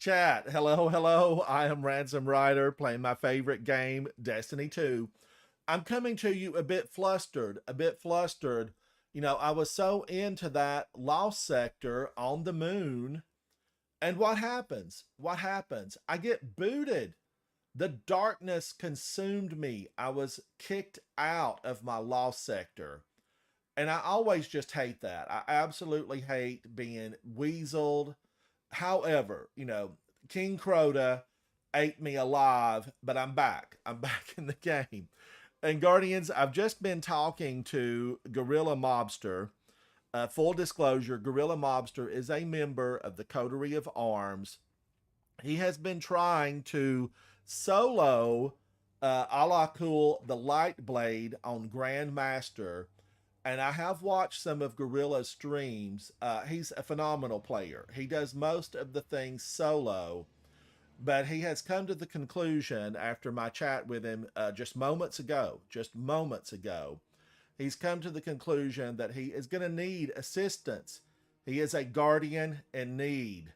Chat, hello, hello. I am Ransom Rider playing my favorite game, Destiny 2. I'm coming to you a bit flustered, a bit flustered. I was so into that lost sector on the moon. And what happens? What happens? I get booted. The darkness consumed me. I was kicked out of my lost sector. And I always just hate that. I absolutely hate being weaseled. However, King Crota ate me alive, but I'm back. I'm back in the game. And Guardians, I've just been talking to Gorilla Mobster. Full disclosure, Gorilla Mobster is a member of the Coterie of Arms. He has been trying to solo a la cool the Lightblade on Grandmaster, and I have watched some of Gorilla's streams. He's a phenomenal player. He does most of the things solo, but he has come to the conclusion after my chat with him just moments ago, he's come to the conclusion that he is going to need assistance. He is a guardian in need,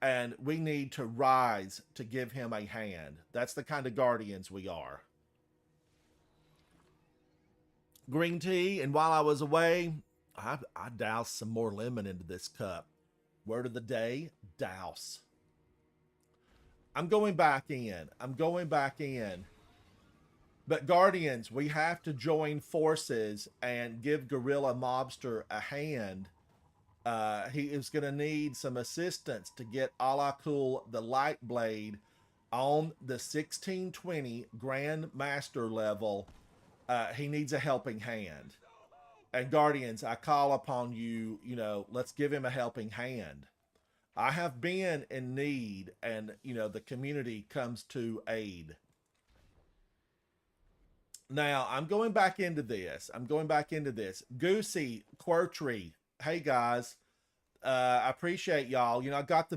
and we need to rise to give him a hand. That's the kind of guardians we are. Green tea, and while I was away, I doused some more lemon into this cup. Word of the day, douse. I'm going back in. I'm going back in. But Guardians, we have to join forces and give Gorilla Mobster a hand. He is going to need some assistance to get Alakul the Lightblade on the 1620 Grandmaster level. He needs a helping hand. And Guardians, I call upon you, let's give him a helping hand. I have been in need, and, the community comes to aid. Now, I'm going back into this. Goosey, Quirtree, hey guys. I appreciate y'all. I got the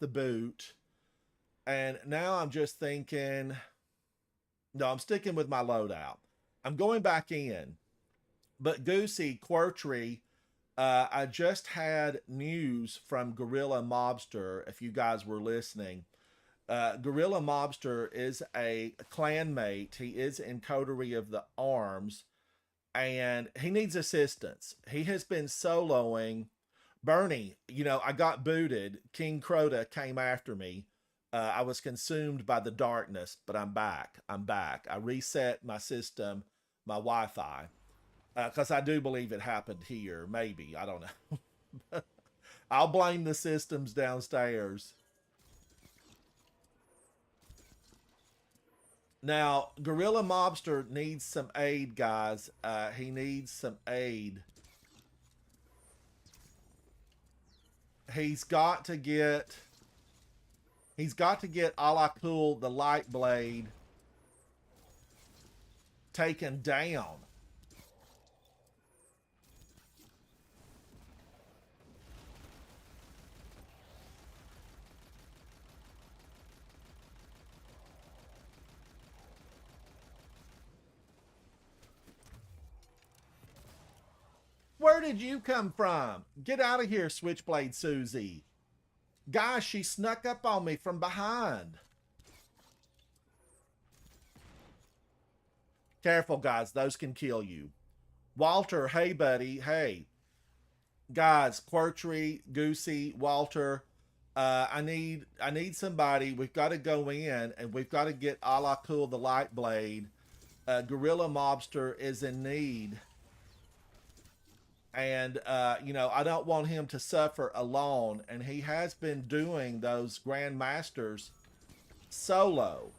boot. And now I'm just thinking, no, I'm sticking with my loadout. I'm going back in. But Goosey, Quirtree, I just had news from Gorilla Mobster, if you guys were listening. Gorilla Mobster is a clanmate. He is in Coterie of the Arms, and he needs assistance. He has been soloing. Bernie, I got booted. King Crota came after me. I was consumed by the darkness, but I'm back. I reset my system, my Wi-Fi, because I do believe it happened here. Maybe. I don't know. I'll blame the systems downstairs. Now, Gorilla Mobster needs some aid, guys. He needs some aid. He's got to get Alakul the Lightblade taken down. Where did you come from? Get out of here, Switchblade Susie. Guys, she snuck up on me from behind. Careful, guys. Those can kill you. Walter, hey, buddy. Hey. Guys, Quirtree, Goosey, Walter, I need somebody. We've got to go in, and we've got to get Alakul the Lightblade. Gorilla Mobster is in need. And, I don't want him to suffer alone. And he has been doing those Grandmasters solo.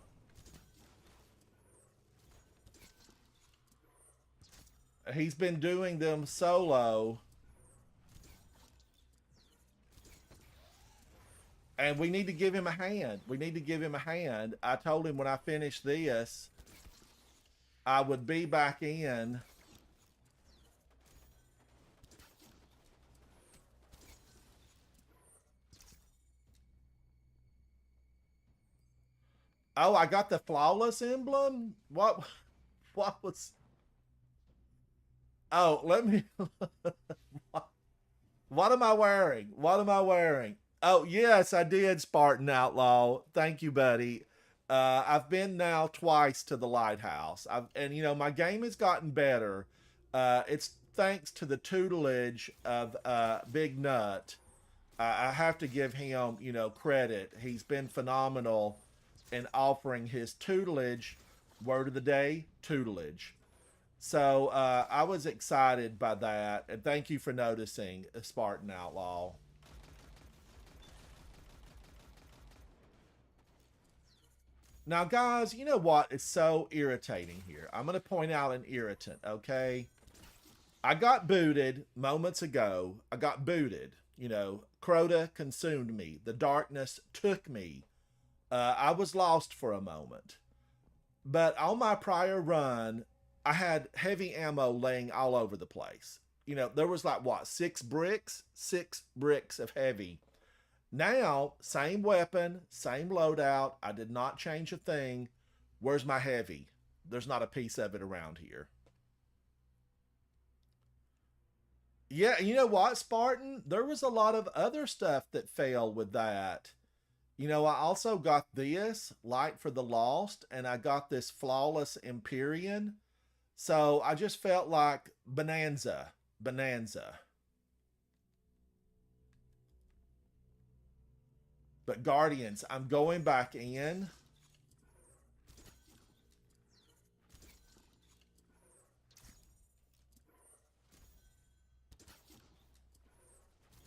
He's been doing them solo. And we need to give him a hand. I told him when I finished this, I would be back in. Oh, I got the flawless emblem? What was... Oh, let me... What am I wearing? Oh, yes, I did, Spartan Outlaw. Thank you, buddy. I've been now twice to the lighthouse. And you know, my game has gotten better. It's thanks to the tutelage of Big Nut. I have to give him, you know, credit. He's been phenomenal in offering his tutelage. Word of the day, tutelage. So I was excited by that, and thank you for noticing, Spartan Outlaw. Now, guys, you know what is so irritating here? I'm going to point out an irritant, okay? I got booted moments ago. I got booted. You know, Crota consumed me. The darkness took me. I was lost for a moment. But on my prior run, I had heavy ammo laying all over the place. You know, there was like what, 6 bricks? 6 bricks of heavy. Now, same weapon, same loadout. I did not change a thing. Where's my heavy? There's not a piece of it around here. Yeah, you know what, Spartan? There was a lot of other stuff that failed with that. You know, I also got this, Light for the Lost, and I got this Flawless Empyrean. So I just felt like Bonanza. Bonanza. But Guardians, I'm going back in.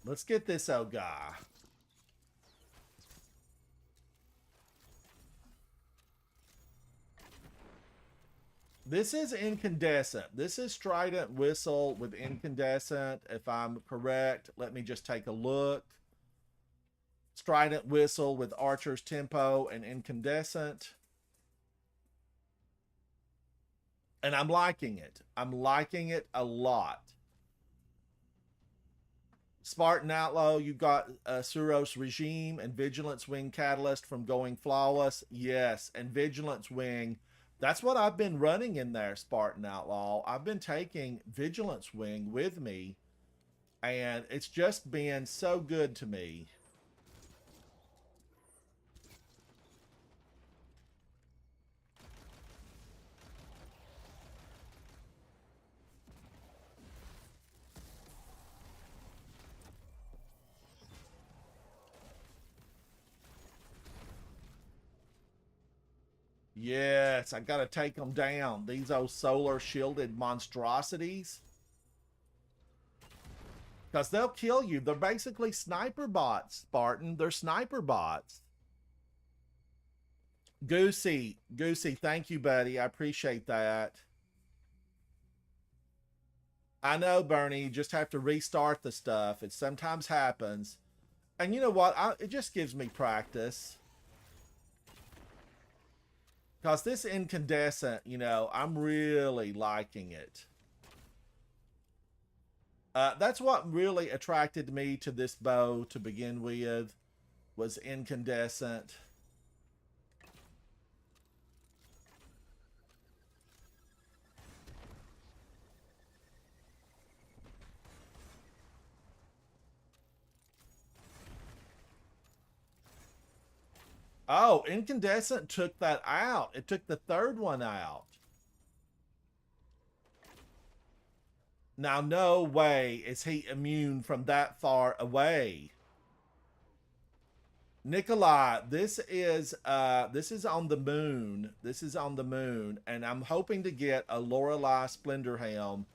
Let's get this old guy. This is incandescent. This is Strident Whistle with incandescent. If I'm correct, let me just take a look. Strident Whistle with Archer's Tempo and incandescent. And I'm liking it. I'm liking it a lot. Spartan Outlaw, you got Suros Regime and Vigilance Wing Catalyst from going flawless. Yes, and Vigilance Wing. That's what I've been running in there, Spartan Outlaw. I've been taking Vigilance Wing with me, and it's just been so good to me. Yes, I gotta take them down. These old solar shielded monstrosities. Because they'll kill you. They're basically sniper bots, Spartan. They're sniper bots. Goosey, thank you, buddy. I appreciate that. I know, Bernie. You just have to restart the stuff. It sometimes happens. And you know what? It just gives me practice. Because this incandescent, you know, I'm really liking it. That's what really attracted me to this bow to begin with, was incandescent. Oh, incandescent took that out. It took the third one out. Now, no way is he immune from that far away. Nikolai, this is on the moon. This is on the moon, and I'm hoping to get a Lorelei Splendor Helm.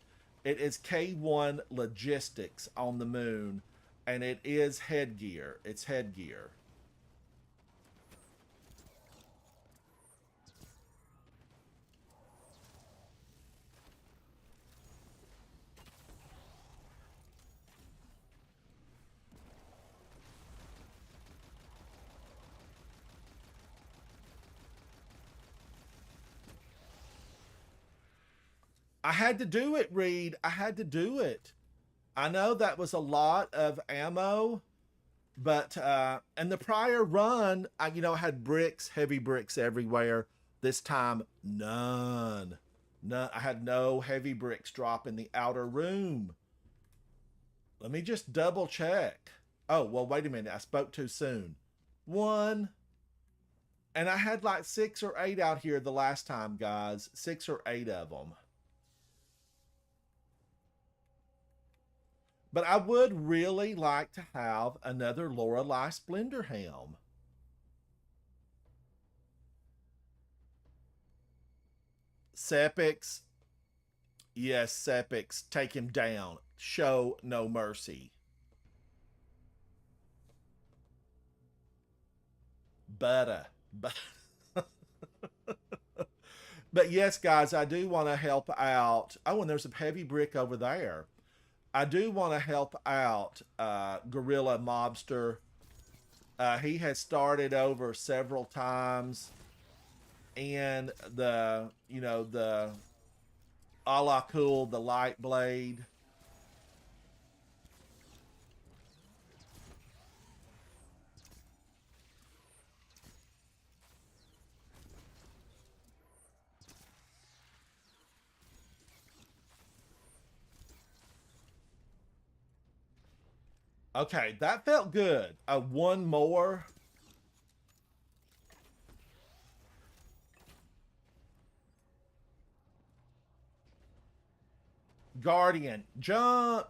It is K1 Logistics on the moon, and it is headgear. It's headgear. I had to do it, Reed. I had to do it. I know that was a lot of ammo, but in the prior run, I had bricks, heavy bricks everywhere. This time, none. None. I had no heavy bricks drop in the outer room. Let me just double check. Oh, well, wait a minute. I spoke too soon. One. And I had like 6 or 8 out here the last time, guys. 6 or 8 of them. But I would really like to have another Lorelei Splendor Helm. Sepix. Yes, Sepix. Take him down. Show no mercy. Butter. But yes, guys, I do want to help out. Oh, and there's a heavy brick over there. I do want to help out Gorilla Mobster. He has started over several times, and the a la cool, the Lightblade. Okay, that felt good. One more. Guardian, jump.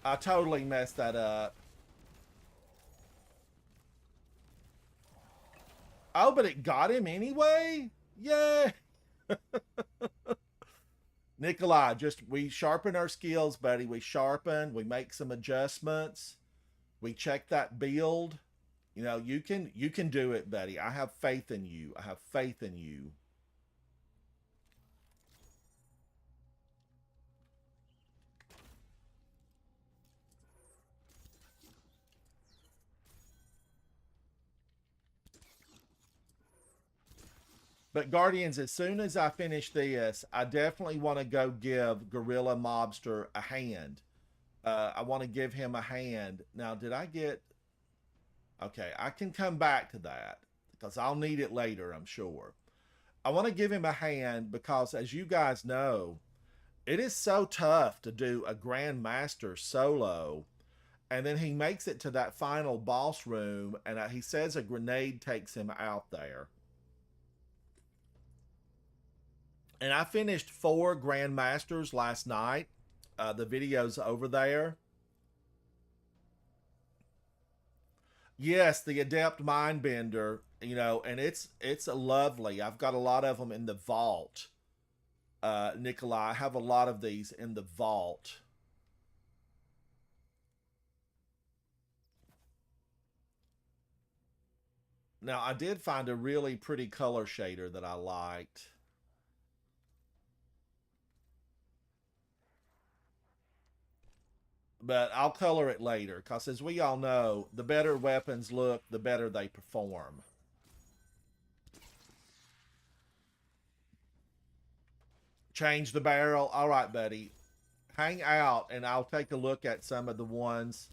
I totally messed that up. Oh, but it got him anyway? Yay. Nikolai, we sharpen our skills, buddy. We sharpen, we make some adjustments, we check that build. You can do it, buddy. I have faith in you. I have faith in you. But Guardians, as soon as I finish this, I definitely want to go give Gorilla Mobster a hand. I want to give him a hand. Now, did I get... Okay, I can come back to that because I'll need it later, I'm sure. I want to give him a hand because, as you guys know, it is so tough to do a Grandmaster solo. And then he makes it to that final boss room, and he says a grenade takes him out there. And I finished 4 Grandmasters last night. The video's over there. Yes, the Adept Mindbender, and it's a lovely. I've got a lot of them in the vault. Nikolai, I have a lot of these in the vault. Now, I did find a really pretty color shader that I liked. But I'll color it later because, as we all know, the better weapons look, the better they perform. Change the barrel. All right, buddy. Hang out and I'll take a look at some of the ones.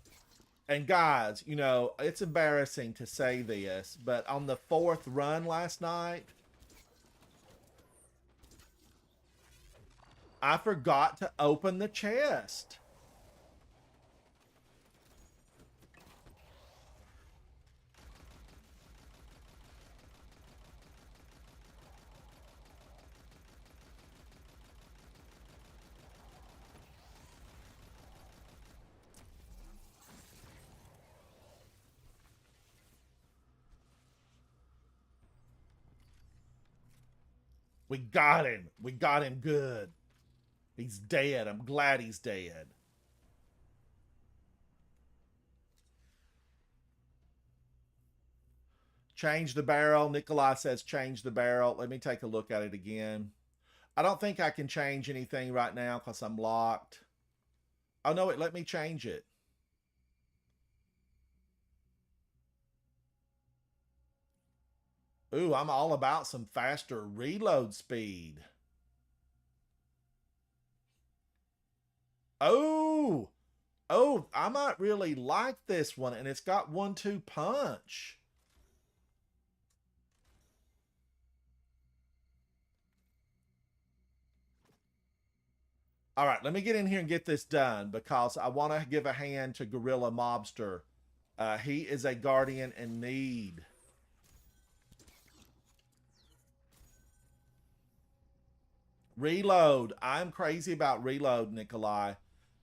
And guys, it's embarrassing to say this, but on the 4th run last night, I forgot to open the chest. We got him. We got him good. He's dead. I'm glad he's dead. Change the barrel. Nikolai says change the barrel. Let me take a look at it again. I don't think I can change anything right now because I'm locked. Oh, no, it let me change it. Ooh, I'm all about some faster reload speed. Oh, Oh, I might really like this one, and it's got 1-2 punch. All right, let me get in here and get this done because I want to give a hand to Gorilla Mobster. He is a guardian in need. Reload. I'm crazy about reload, Nikolai.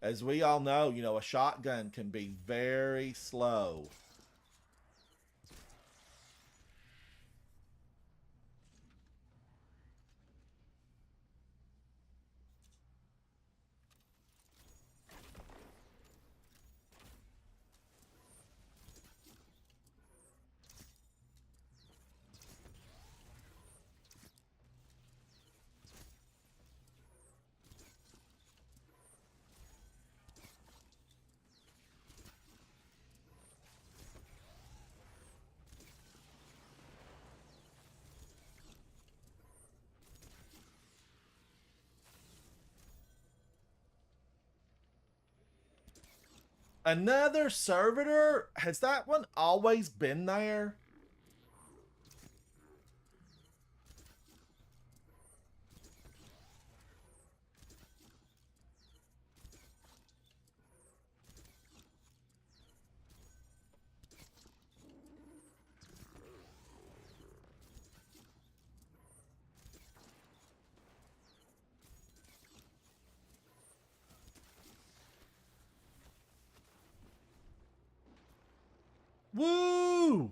As we all know, a shotgun can be very slow. Another servitor? Has that one always been there? Woo!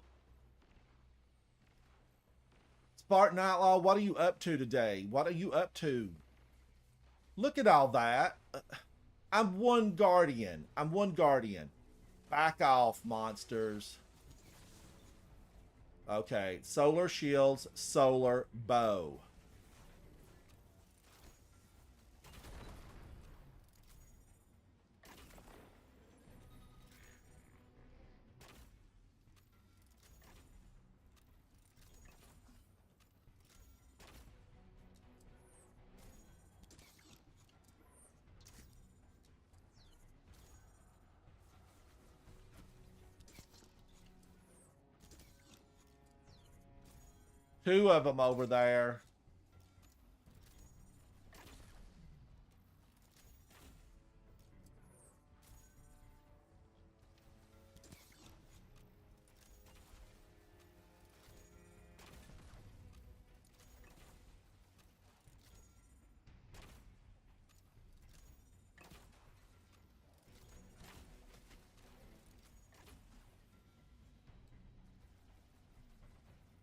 Spartan Outlaw, what are you up to today? What are you up to? Look at all that. I'm one guardian. I'm one guardian. Back off, monsters. Okay, solar shields, solar bow. Two of them over there.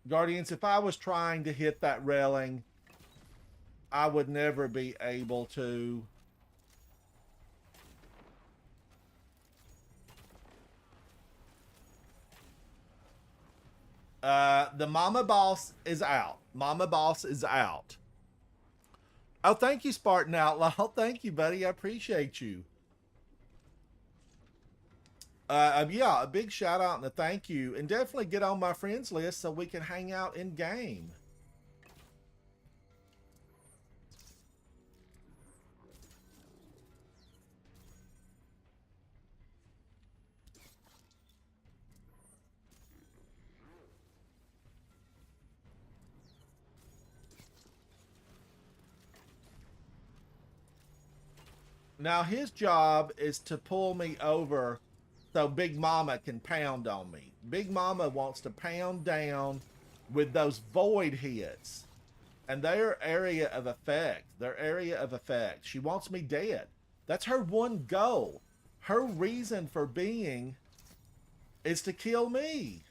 Guardians, if I was trying to hit that railing, I would never be able to. The Mama Boss is out. Mama Boss is out. Oh, thank you, Spartan Outlaw. Thank you, buddy. I appreciate you. Yeah, a big shout out and a thank you. And definitely get on my friends list so we can hang out in game. Now, his job is to pull me over so Big Mama can pound on me. Big Mama wants to pound down with those void hits. And their area of effect, she wants me dead. That's her one goal. Her reason for being is to kill me.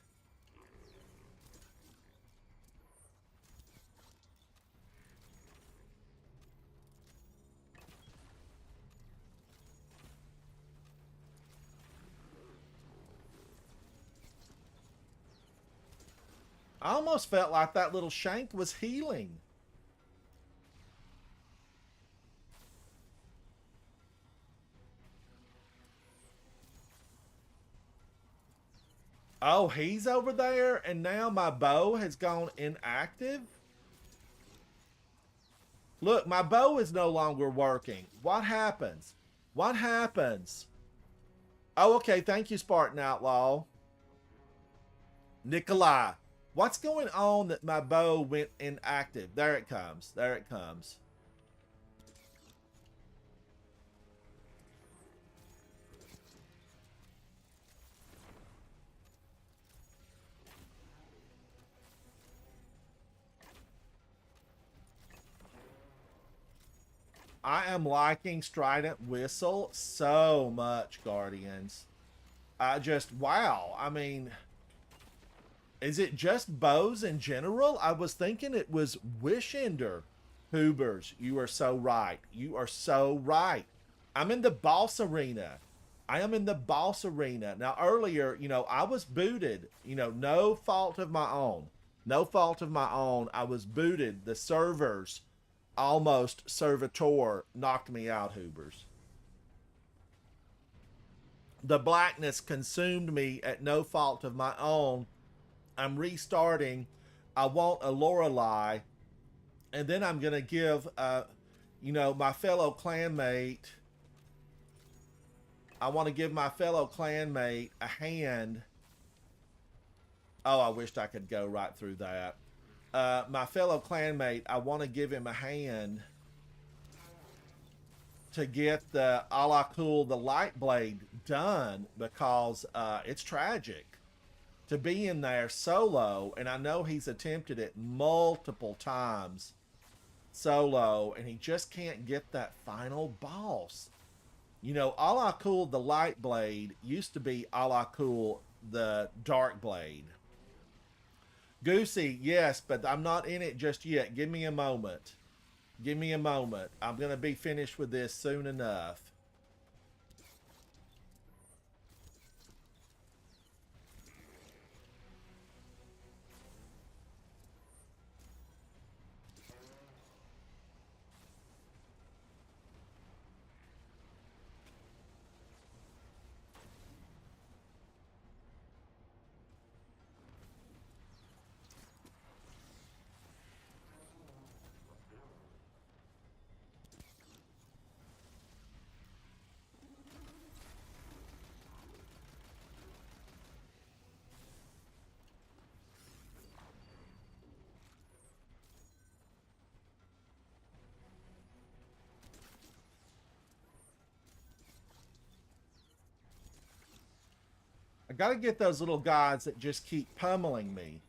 I almost felt like that little shank was healing. Oh, he's over there, and now my bow has gone inactive? Look, my bow is no longer working. What happens? What happens? Oh, okay. Thank you, Spartan Outlaw. Nikolai, what's going on that my bow went inactive? There it comes. There it comes. I am liking Strident Whistle so much, Guardians. I just, wow. I mean, is it just bows in general? I was thinking it was Wishender. Hoobers, you are so right. You are so right. I'm in the boss arena. I am in the boss arena. Now, earlier, I was booted. No fault of my own. No fault of my own. I was booted. The servers, almost servitor, knocked me out, Hoobers. The blackness consumed me at no fault of my own. I'm restarting. I want a Lorelei, and then I'm gonna give, my fellow clanmate. I want to give my fellow clanmate a hand. Oh, I wished I could go right through that. My fellow clanmate, I want to give him a hand to get the a la cool the Lightblade done, because it's tragic to be in there solo, and I know he's attempted it multiple times solo, and he just can't get that final boss. A la cool the Lightblade used to be a la cool the Darkblade. Goosey, yes, but I'm not in it just yet. Give me a moment. Give me a moment. I'm going to be finished with this soon enough. I got to get those little guys that just keep pummeling me.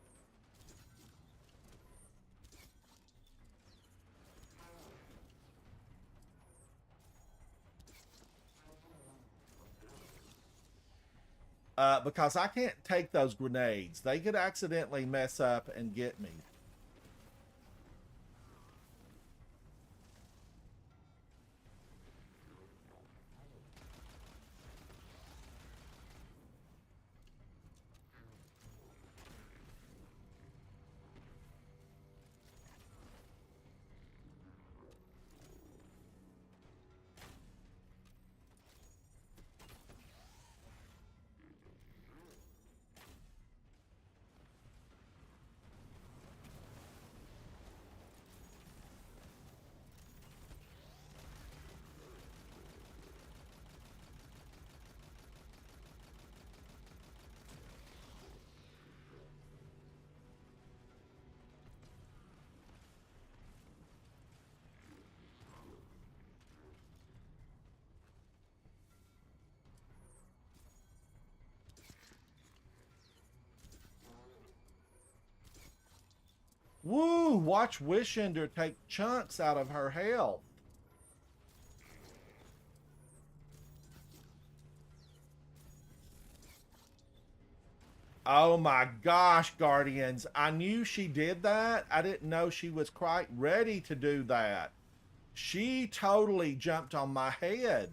Because I can't take those grenades. They could accidentally mess up and get me. Woo! Watch Wishender take chunks out of her health. Oh my gosh, Guardians. I knew she did that. I didn't know she was quite ready to do that. She totally jumped on my head.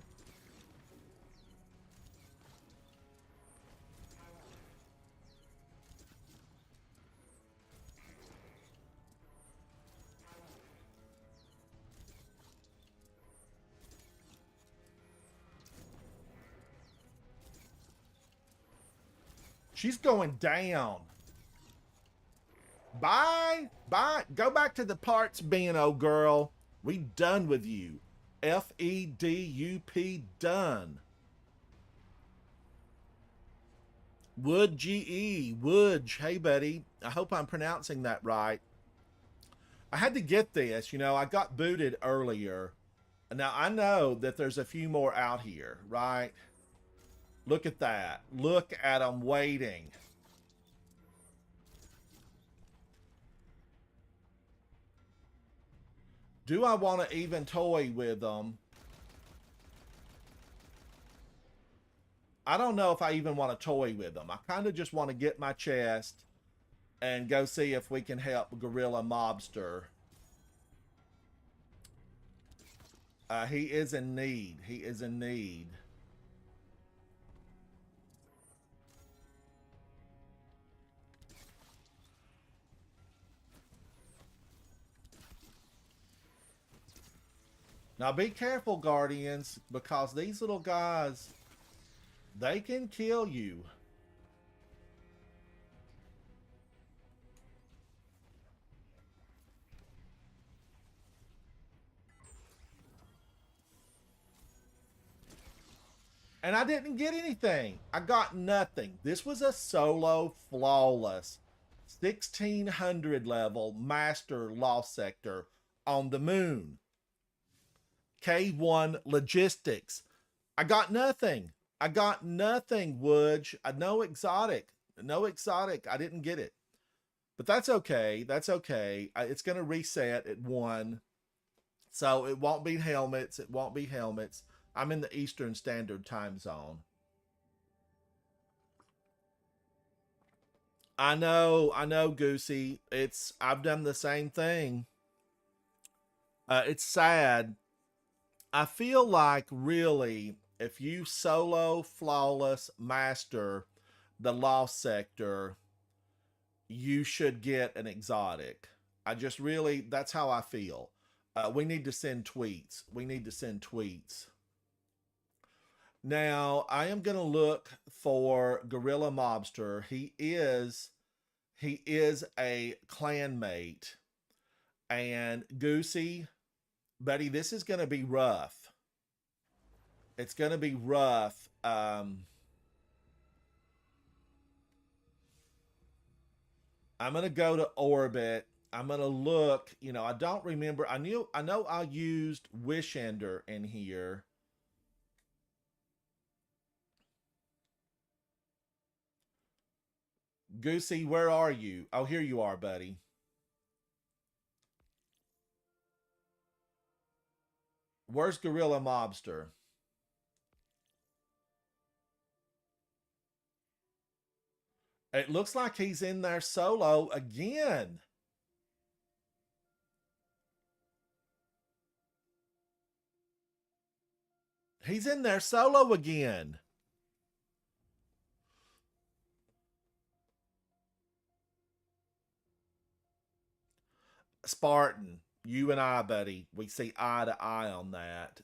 She's going down. Bye. Bye. Go back to the parts bin, old girl. We done with you. FEDUP done. Wood GE, Woodge. Hey, buddy. I hope I'm pronouncing that right. I had to get this. You know, I got booted earlier. Now, I know that there's a few more out here, right? Look at that. Look at them waiting. Do I want to even toy with them? I don't know if I even want to toy with them. I kind of just want to get my chest and go see if we can help Gorilla Mobster. He is in need. He is in need. Now be careful, Guardians, because these little guys, they can kill you. And I didn't get anything. I got nothing. This was a solo flawless 1600 level master lost sector on the moon. K1 logistics. I got nothing. I got nothing, Woodge. No exotic. No exotic. I didn't get it. But that's okay. That's okay. It's going to reset at 1. So it won't be helmets. It won't be helmets. I'm in the Eastern Standard Time Zone. I know, Goosey. I've done the same thing. It's sad. I feel like really, if you solo flawless master the lost sector, you should get an exotic. I just really, that's how I feel. We need to send tweets. We need to send tweets. Now, I am going to look for Gorilla Mobster. He is a clanmate. And Goosey, buddy, this is going to be rough. It's going to be rough. I'm going to go to orbit. I'm going to look, you know, I don't remember. I know I used Wish Ender in here. Goosey, where are you? Oh, here you are, buddy. Where's Gorilla Mobster? It looks like he's in there solo again. He's in there solo again. Spartan, you and I, buddy, we see eye to eye on that.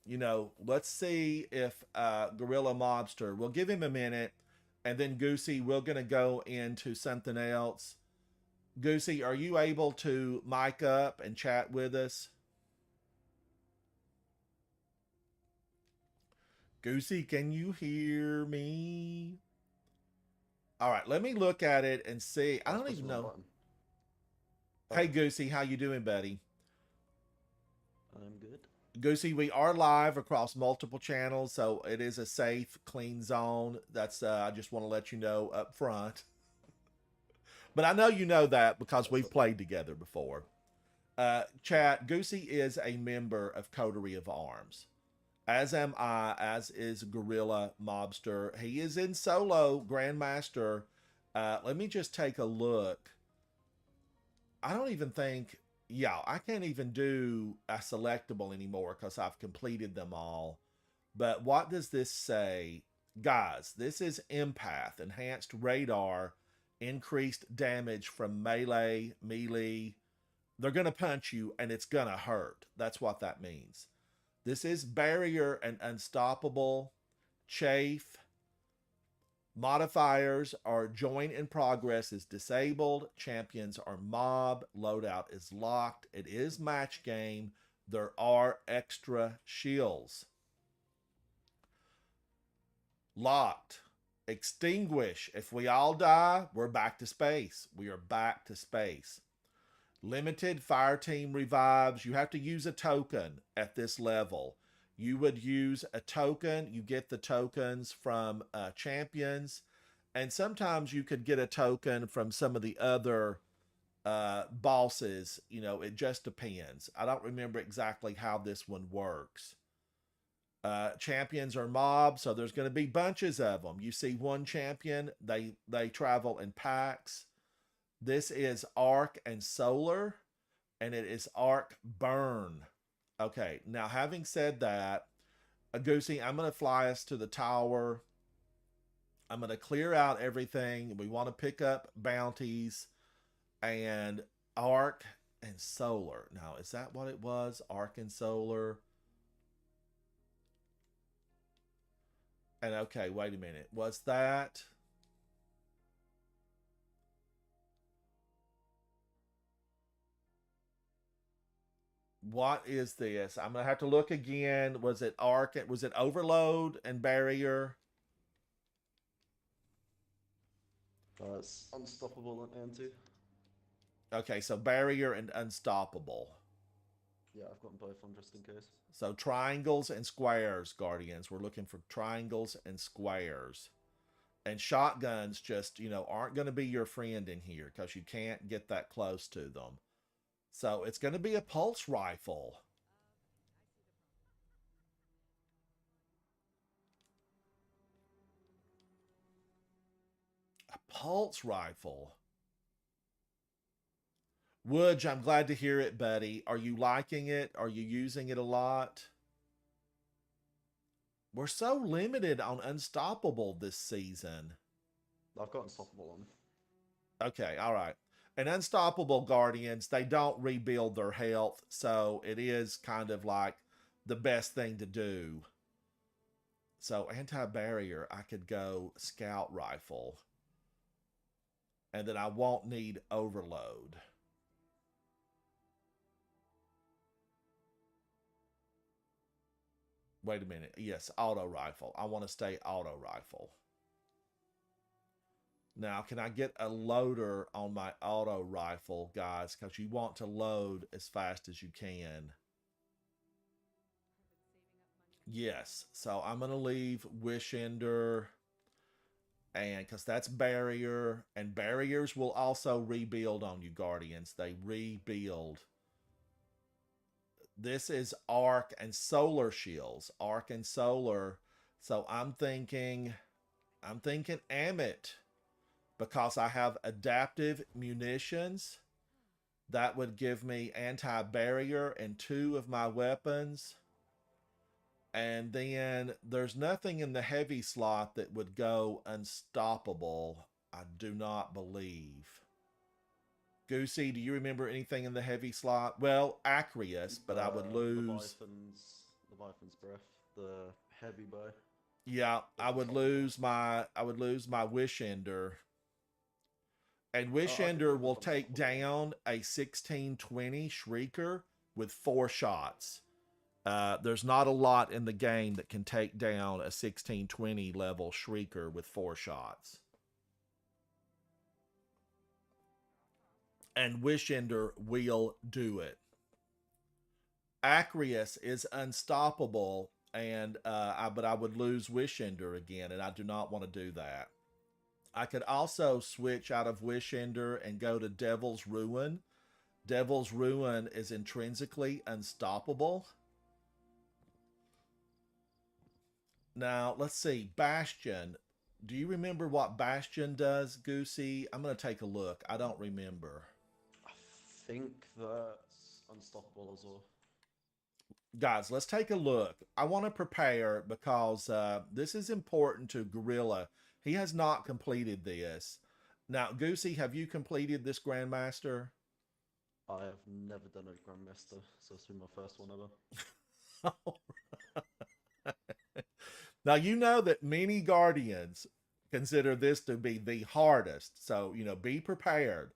You know, let's see if Gorilla Mobster, we'll give him a minute, and then Goosey, we're going to go into something else. Goosey, are you able to mic up and chat with us? Goosey, can you hear me? All right, let me look at it and see. I don't even know. Hey, Goosey, how you doing, buddy? I'm good. Goosey, we are live across multiple channels, so it is a safe, clean zone. That's I just want to let you know up front. But I know you know that because we've played together before. Chat, Goosey is a member of Coterie of Arms. As am I, as is Gorilla Mobster. He is in solo Grandmaster. Let me just take a look. I don't even think, yeah, I can't even do a selectable anymore because I've completed them all. But what does this say? Guys, this is empath, enhanced radar, increased damage from melee. They're going to punch you and it's going to hurt. That's what that means. This is barrier and unstoppable, chafe. Modifiers are join in progress is disabled. Champions are mob. Loadout is locked. It is match game. There are extra shields. Locked. Extinguish. If we all die, we're back to space. We are back to space. Limited fire team revives. You have to use a token at this level. You would use a token. You get the tokens from champions. And sometimes you could get a token from some of the other bosses. You know, it just depends. I don't remember exactly how this one works. Champions are mobs, so there's going to be bunches of them. You see one champion, they travel in packs. This is Arc and Solar, and it is Arc Burn. Okay, now having said that, Goosey, I'm going to fly us to the tower. I'm going to clear out everything. We want to pick up bounties and Arc and Solar. Now, is that what it was? Arc and Solar. And okay, wait a minute. Was that... What is this? I'm going to have to look again. Was it Arc? Was it Overload and Barrier? It's Unstoppable and Anti. Okay, so Barrier and Unstoppable. Yeah, I've got them both on just in case. So triangles and squares, Guardians. We're looking for triangles and squares. And shotguns just, you know, aren't going to be your friend in here because you can't get that close to them. So it's going to be a pulse rifle. A pulse rifle. Woods, I'm glad to hear it, buddy. Are you liking it? Are you using it a lot? We're so limited on Unstoppable this season. I've got Unstoppable on. Okay, all right. And Unstoppable Guardians, they don't rebuild their health, so it is kind of like the best thing to do. So anti-barrier, I could go scout rifle. And then I won't need overload. Wait a minute. Yes, auto rifle. I want to stay auto rifle. Now, can I get a loader on my auto rifle, guys? Because you want to load as fast as you can. Yes. So I'm going to leave Wish Ender. And because that's barrier. And barriers will also rebuild on you, Guardians. They rebuild. This is Arc and Solar shields. Arc and Solar. So I'm thinking Amit. Because I have adaptive munitions, that would give me anti-barrier in 2 of my weapons. And then there's nothing in the heavy slot that would go unstoppable, I do not believe. Goosey, do you remember anything in the heavy slot? Well, Acreus, but I would lose... The Leviathan's Breath, the heavy bow. Yeah, I would lose my Wish Ender. And Wish Ender will take down a 1620 Shrieker with 4 shots. There's not a lot in the game that can take down a 1620 level Shrieker with 4 shots. And Wish Ender will do it. Acreus is unstoppable, and but I would lose Wish Ender again, and I do not want to do that. I could also switch out of Wish Ender and go to Devil's Ruin. Devil's Ruin is intrinsically unstoppable. Now, let's see. Bastion. Do you remember what Bastion does, Goosey? I'm going to take a look. I don't remember. I think that's Unstoppable as well. Guys, let's take a look. I want to prepare because this is important to Gorilla. He has not completed this. Now, Goosey, have you completed this Grandmaster? I have never done a Grandmaster, so it's been my first one ever. Now, you know that many Guardians consider this to be the hardest. So, you know, be prepared.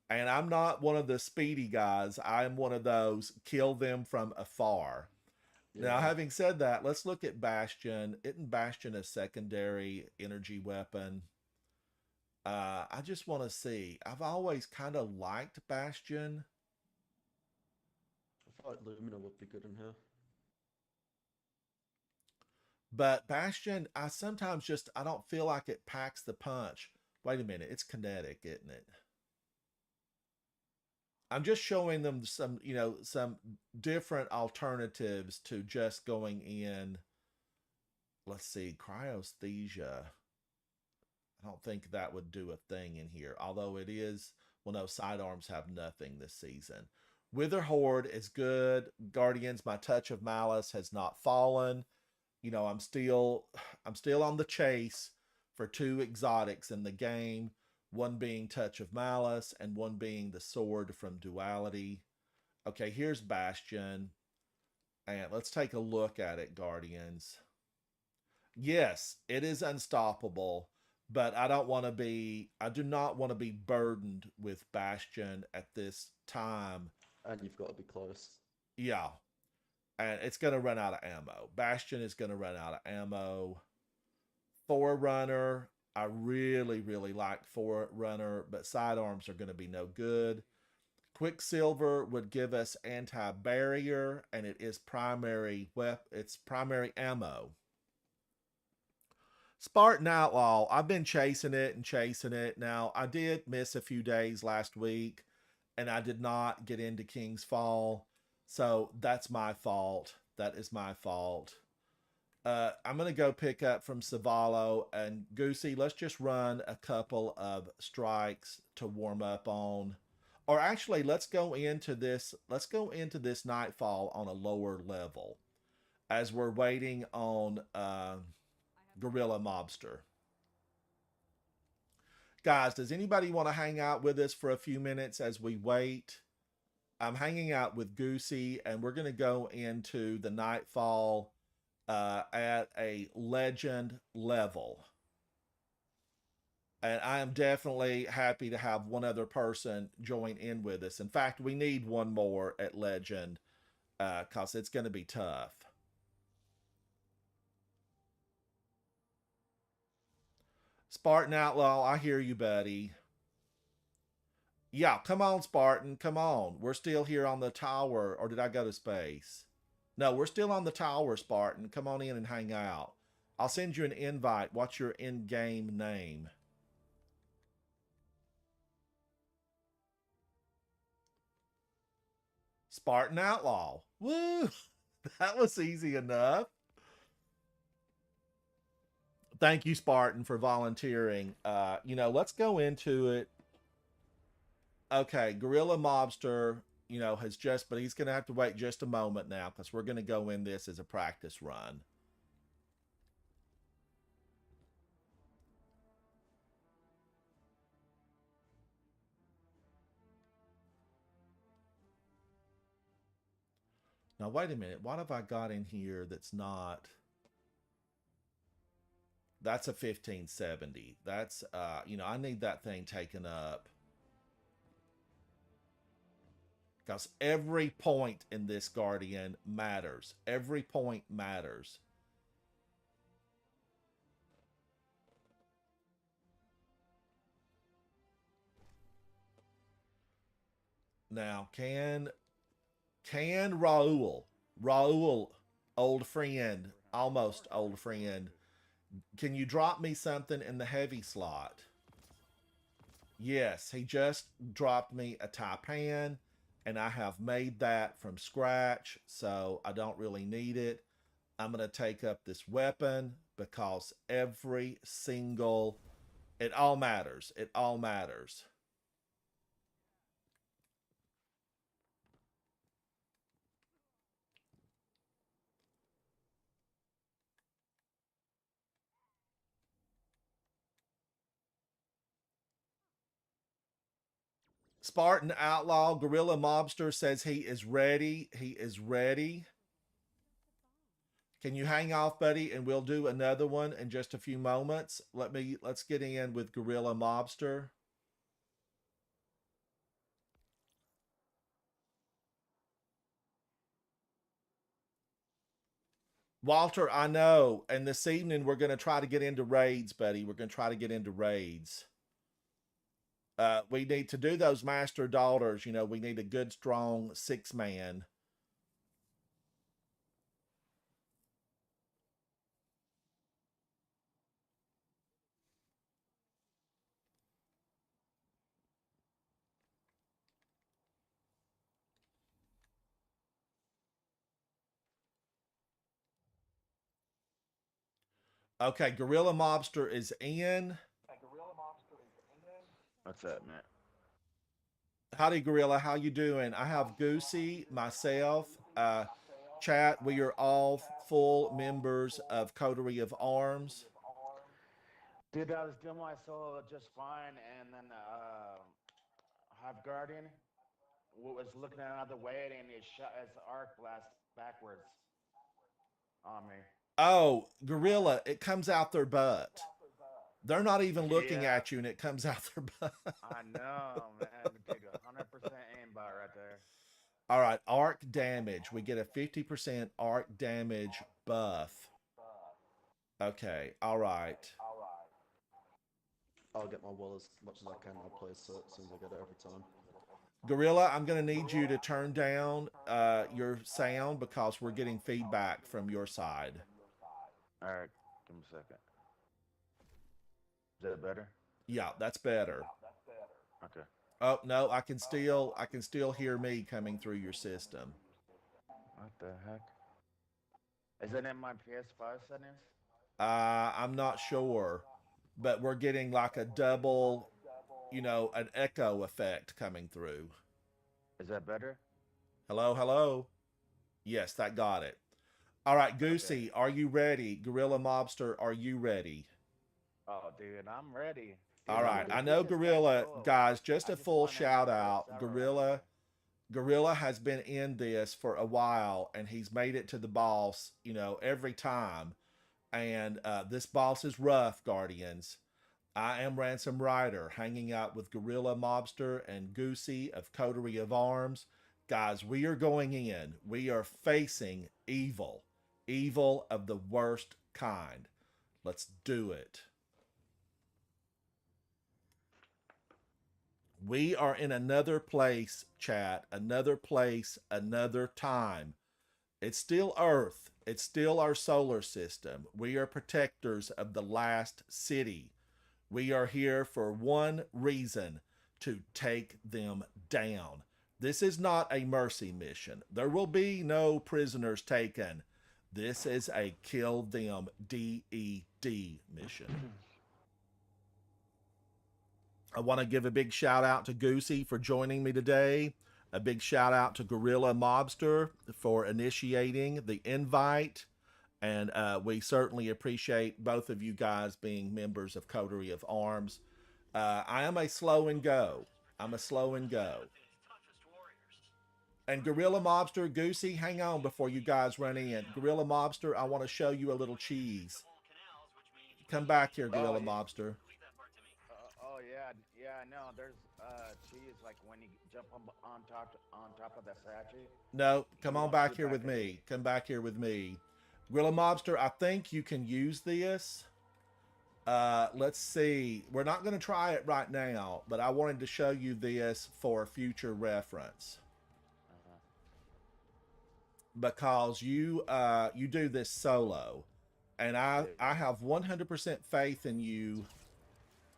And I'm not one of the speedy guys. I'm one of those kill them from afar. Now, Yeah. having said that, let's look at Bastion. Isn't Bastion a secondary energy weapon? I just want to see. I've always kind of liked Bastion, I feel like Lumina would be good in here. but Bastion, I sometimes just I don't feel like it packs the punch. Wait a minute, it's kinetic, isn't it? I'm just showing them some, some different alternatives to just going in. Let's see, cryosthesia. I don't think that would do a thing in here, although it is. Well, no, sidearms have nothing this season. Wither Horde is good. Guardians, my touch of malice has not fallen. I'm still on the chase for two exotics in the game. One being Touch of Malice and one being the Sword from Duality. Okay, here's Bastion. And let's take a look at it, Guardians. Yes, it is unstoppable, but I do not want to be burdened with Bastion at this time. And you've got to be close. Yeah, and it's going to run out of ammo. Bastion is going to run out of ammo. Forerunner, I really, really like Forerunner, but sidearms are going to be no good. Quicksilver would give us anti-barrier, and it is it's primary ammo. Spartan Outlaw, I've been chasing it and chasing it. Now, I did miss a few days last week, and I did not get into King's Fall. So that's my fault. That is my fault. I'm going to go pick up from Savalo and Goosey. Let's just run a couple of strikes to warm up on. Or actually, let's go into this. Let's go into this nightfall on a lower level as we're waiting on Gorilla Mobster. Guys, does anybody want to hang out with us for a few minutes as we wait? I'm hanging out with Goosey, and we're going to go into the nightfall at a legend level. And I am definitely happy to have one other person join in with us. In fact, we need one more at legend because it's going to be tough. Spartan Outlaw, I hear you, buddy. Yeah, come on, Spartan. Come on. We're still here on the tower. Or did I go to space? No, we're still on the tower, Spartan. Come on in and hang out. I'll send you an invite. What's your in-game name? Spartan Outlaw. Woo! That was easy enough. Thank you, Spartan, for volunteering. Let's go into it. Okay, Gorilla Mobster, has just, but he's going to have to wait just a moment now because we're going to go in this as a practice run. Now, wait a minute. What have I got in here that's not? That's a 1570. That's, I need that thing taken up. Because every point in this Guardian matters. Every point matters. Now, can Raul, old friend, almost old friend, can you drop me something in the heavy slot? Yes, he just dropped me a Taipan, and I have made that from scratch, so I don't really need it. I'm going to take up this weapon because every single, it all matters. It all matters. Spartan Outlaw Gorilla Mobster says he is ready. He is ready. Can you hang off, buddy? And we'll do another one in just a few moments. Let's get in with Gorilla Mobster. Walter, I know. And this evening we're going to try to get into raids, buddy. We're going to try to get into raids. We need to do those master daughters. You know, we need a good, strong 6-man. Okay, Gorilla Mobster is in. What's up, man? Howdy, Gorilla. How you doing? I have Goosey, myself, chat. We are all full members of Coterie of Arms. Dude, I was doing my solo just fine, and then Hive Guardian was looking another way, and he shot his arc blast backwards on me. Oh, Gorilla, it comes out their butt. They're not even looking Yeah, at you, and it comes out their butt. I know, man. Dude, 100% aimbot right there. All right, arc damage. We get a 50% arc damage buff. Okay, all right. I'll get my wall as much as I can. I'll play so as soon as I get it every time. Gorilla, I'm going to need you to turn down your sound because we're getting feedback from your side. All right, give me a second. Is that better? Yeah, that's better. Okay. Oh, no, I can still hear me coming through your system. What the heck? Is it in my PS5 settings? I'm not sure, but we're getting like a double, you know, an echo effect coming through. Is that better? Hello, hello. Yes, that got it. All right, Goosey, Okay. are you ready? Gorilla Mobster, are you ready? Oh, dude, I'm ready. All Dude, I'm right, gonna I beat know this guy Gorilla, solo. guys, just I a just full won shout another out. server actually. Gorilla has been in this for a while and he's made it to the boss, you know, every time. And this boss is rough, Guardians. I am Ransom Rider, hanging out with Gorilla Mobster and Goosey of Coterie of Arms. Guys, we are going in. We are facing evil. Evil of the worst kind. Let's do it. We are in another place, chat. Another place, another time. It's still Earth. It's still our solar system. We are protectors of the last city. We are here for one reason, to take them down. This is not a mercy mission. There will be no prisoners taken. This is a kill them DED mission. I want to give a big shout out to Goosey for joining me today. A big shout out to Gorilla Mobster for initiating the invite. And we certainly appreciate both of you guys being members of Coterie of Arms. I am a slow and go. I'm a slow and go. And Gorilla Mobster, Goosey, hang on before you guys run in. Gorilla Mobster, I want to show you a little cheese. Come back here, Oh, Gorilla Mobster. oh yeah, yeah. I know. There's cheese like when you jump on top of the statue, No, he come on won't back shoot here back with at you. me. Come back here with me. Gorilla Mobster, I think you can use this. Let's see. We're not going to try it right now, but I wanted to show you this for future reference. Uh-huh. Because you do this solo, and I have 100% faith in you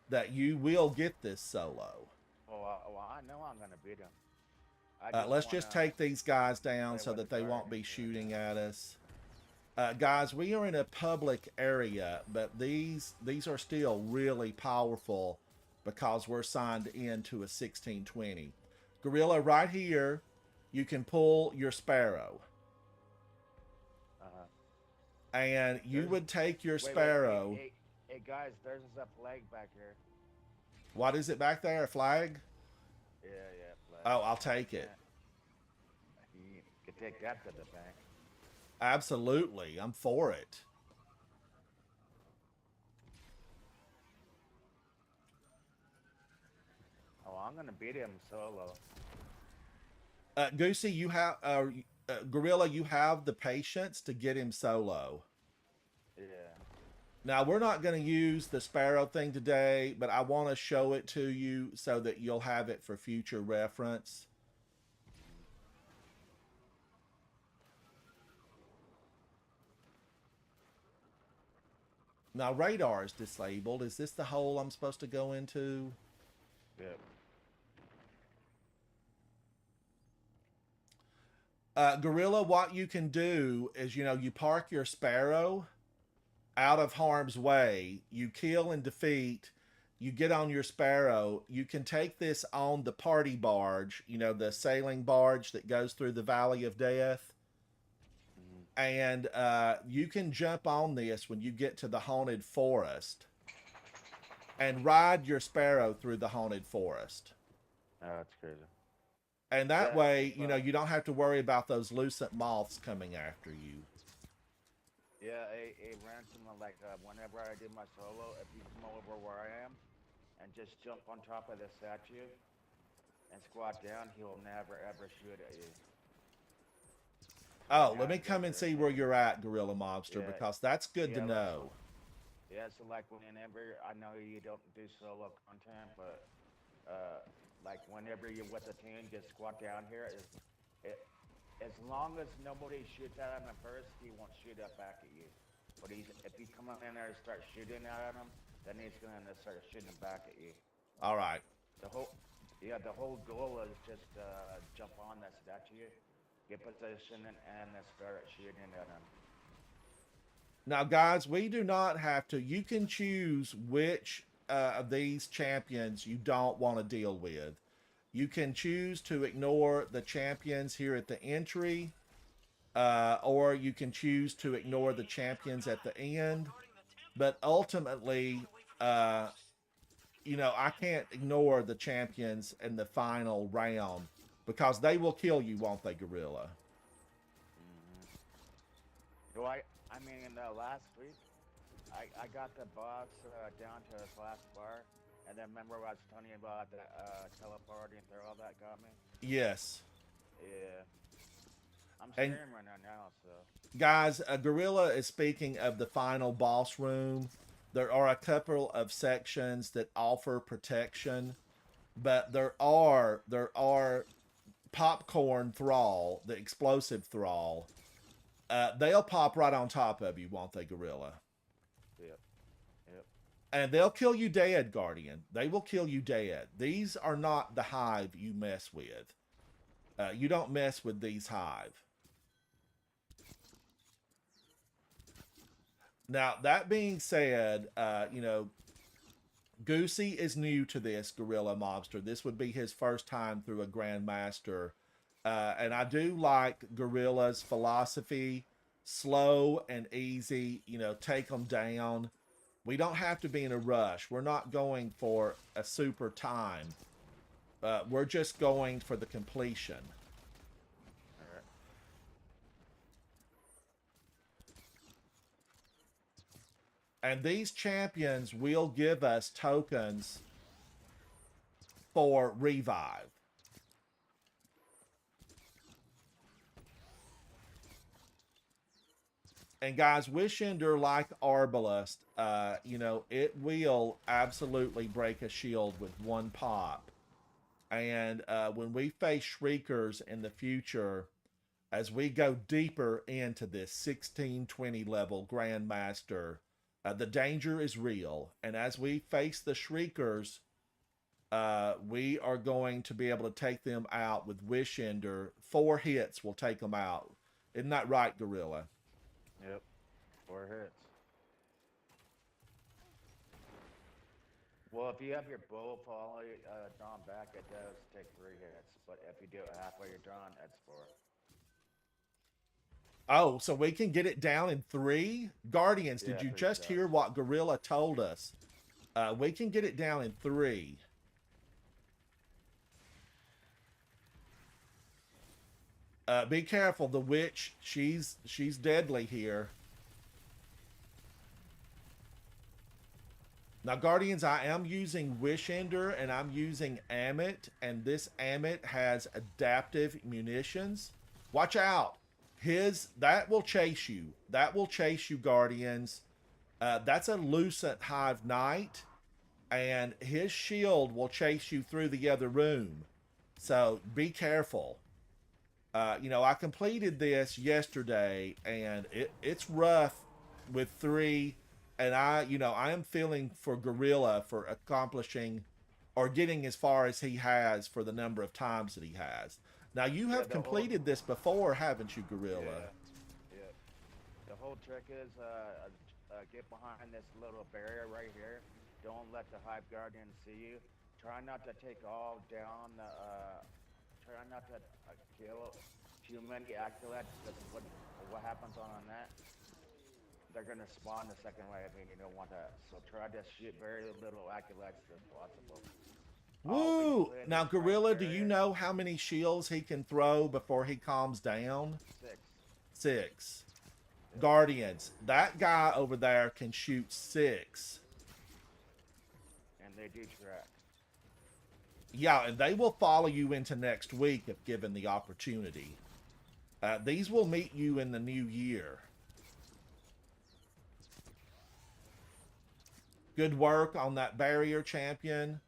that you will get this solo. Well, I know I'm gonna beat him. I just Let's wanna just take these guys down play so with that they won't Guardians be right shooting now. at us. Guys, we are in a public area, but these are still really powerful because we're signed into a 1620. Gorilla, right here, you can pull your Sparrow. Uh-huh. And you There's would take your wait, wait, Sparrow. hey guys, there's a flag back here. What is it back there? A flag? Yeah, yeah, flag. Oh, I'll take it. You can take that to the bank. Absolutely. I'm for it. Oh, I'm gonna beat him solo. Goosey, you have Gorilla, you have the patience to get him solo. Yeah. Now, we're not going to use the Sparrow thing today, but I want to show it to you so that you'll have it for future reference. Now, radar is disabled. Is this the hole I'm supposed to go into? Yep. Gorilla, what you can do is, you park your Sparrow out of harm's way. You kill and defeat. You get on your Sparrow. You can take this on the party barge, the sailing barge that goes through the Valley of Death. And you can jump on this when you get to the haunted forest and ride your Sparrow through the haunted forest. Oh, that's crazy. And that way, you don't have to worry about those lucent moths coming after you. Yeah, a ransom, like whenever I do my solo, if you come over where I am and just jump on top of the statue and squat down, he'll never ever shoot at you. Oh, let me come and see where you're at, Gorilla Mobster, because that's good to know. Yeah, so like whenever, I know you don't do solo content, but like whenever you're with a team, just squat down here. As long as nobody shoots at him at first, he won't shoot up back at you. But if you come in there and start shooting at him, then he's gonna start shooting back at you. All right. The whole goal is just jump on that statue, get position, and then start shooting at him. Now, guys, we do not have to. You can choose which of these champions you don't want to deal with. You can choose to ignore the champions here at the entry, or you can choose to ignore the champions at the end. But ultimately, I can't ignore the champions in the final round because they will kill you, won't they, Gorilla? So I mean, last week, I got the boss down to his last bar, and then remember I was telling you about the teleporting through all that got me? Yes. Yeah. I'm streaming right now, so. Guys, Gorilla is speaking of the final boss room. There are a couple of sections that offer protection, but there are Popcorn Thrall, the explosive Thrall. They'll pop right on top of you, won't they, Gorilla? Yep. And they'll kill you dead, Guardian. They will kill you dead. These are not the hive you mess with. You don't mess with these hive. Now, that being said, Goosey is new to this, Gorilla Mobster. This would be his first time through a Grandmaster. And I do like Gorilla's philosophy. Slow and easy, take them down. We don't have to be in a rush. We're not going for a super time. We're just going for the completion. All right. And these champions will give us tokens for revive. And guys, Wishender, like Arbalest, it will absolutely break a shield with one pop. And when we face Shriekers in the future, as we go deeper into this 16-20 level Grandmaster, the danger is real. And as we face the Shriekers, we are going to be able to take them out with Wishender. 4 hits will take them out. Isn't that right, Gorilla? Yep. 4 hits. Well, if you have your bow fully drawn back, it does take 3 hits. But if you do it halfway you're drawn, that's 4. Oh, so we can get it down in 3? Guardians, Yeah, did you pretty just tough. hear what Gorilla told us? We can get it down in 3. Be careful, the witch, she's deadly here. Now, Guardians, I am using Wishender and I'm using Amit, and this Amit has adaptive munitions. Watch out! that will chase you. That will chase you, Guardians. That's a Lucent Hive Knight, and his shield will chase you through the other room. So be careful. I completed this yesterday, and it's rough with 3, and I am feeling for Gorilla for accomplishing or getting as far as he has for the number of times that he has. Now you have completed this before, haven't you, Gorilla? Yeah. Yeah. The whole trick is get behind this little barrier right here. Don't let the Hive Guardian see you. Try not to take all down the. Try not to kill too many acolytes, because what happens on that? They're gonna spawn the second wave, and you don't want that. So try to shoot very little acolytes as possible. Woo! Now, Gorilla, do you know how many shields he can throw before he calms down? 6. 6. Guardians, that guy over there can shoot 6. And they do track. Yeah, and they will follow you into next week if given the opportunity. These will meet you in the new year. Good work on that barrier, champion.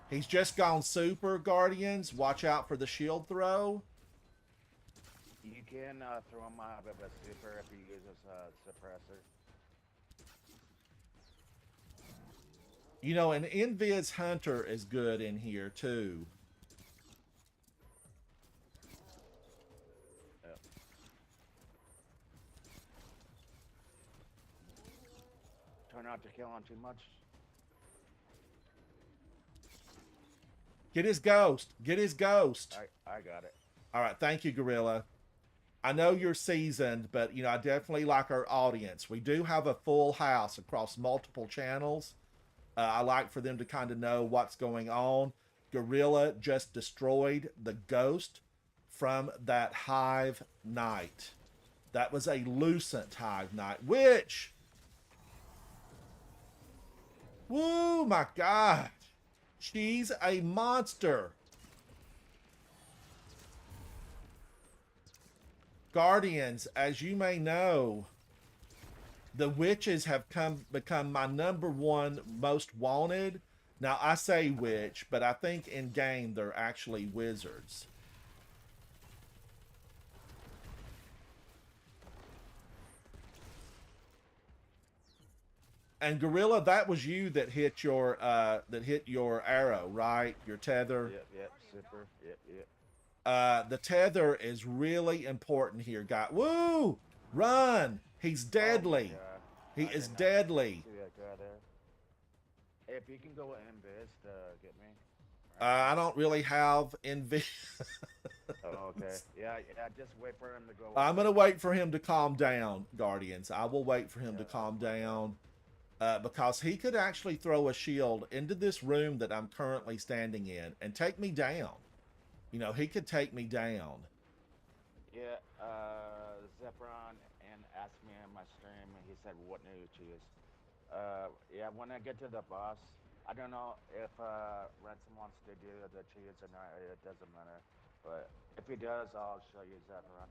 He's just gone super, Guardians. Watch out for the shield throw. You can throw him out of a super if he uses a suppressor. An Invis Hunter is good in here, too. Yep. Try not to kill him too much. Get his ghost. Get his ghost. I got it. All right. Thank you, Gorilla. I know you're seasoned, but, I definitely like our audience. We do have a full house across multiple channels. I like for them to kind of know what's going on. Gorilla just destroyed the ghost from that Hive Knight. That was a Lucent Hive Knight, which... Woo, my God. She's a monster. Guardians, as you may know, the witches have become my #1 most wanted. Now, I say witch, but I think in game they're actually wizards. And Gorilla, that was you that hit your arrow, right? Your tether. Yep, super. Yep. The tether is really important here, guy. Woo! Run! He's deadly. Oh, he is deadly. See that guy there? Hey, if you can go invis to get me. I don't really have envy. Oh, okay. Yeah, just wait for him to go. I'm going to wait for him to calm down, Guardians. I will wait for him to calm down. Because he could actually throw a shield into this room that I'm currently standing in and take me down. He could take me down. Yeah, Zephyron and asked me on my stream, and he said, what new to choose? Yeah, when I get to the boss, I don't know if Ransom wants to do the cheese or not. It doesn't matter. But if he does, I'll show you Zephyron.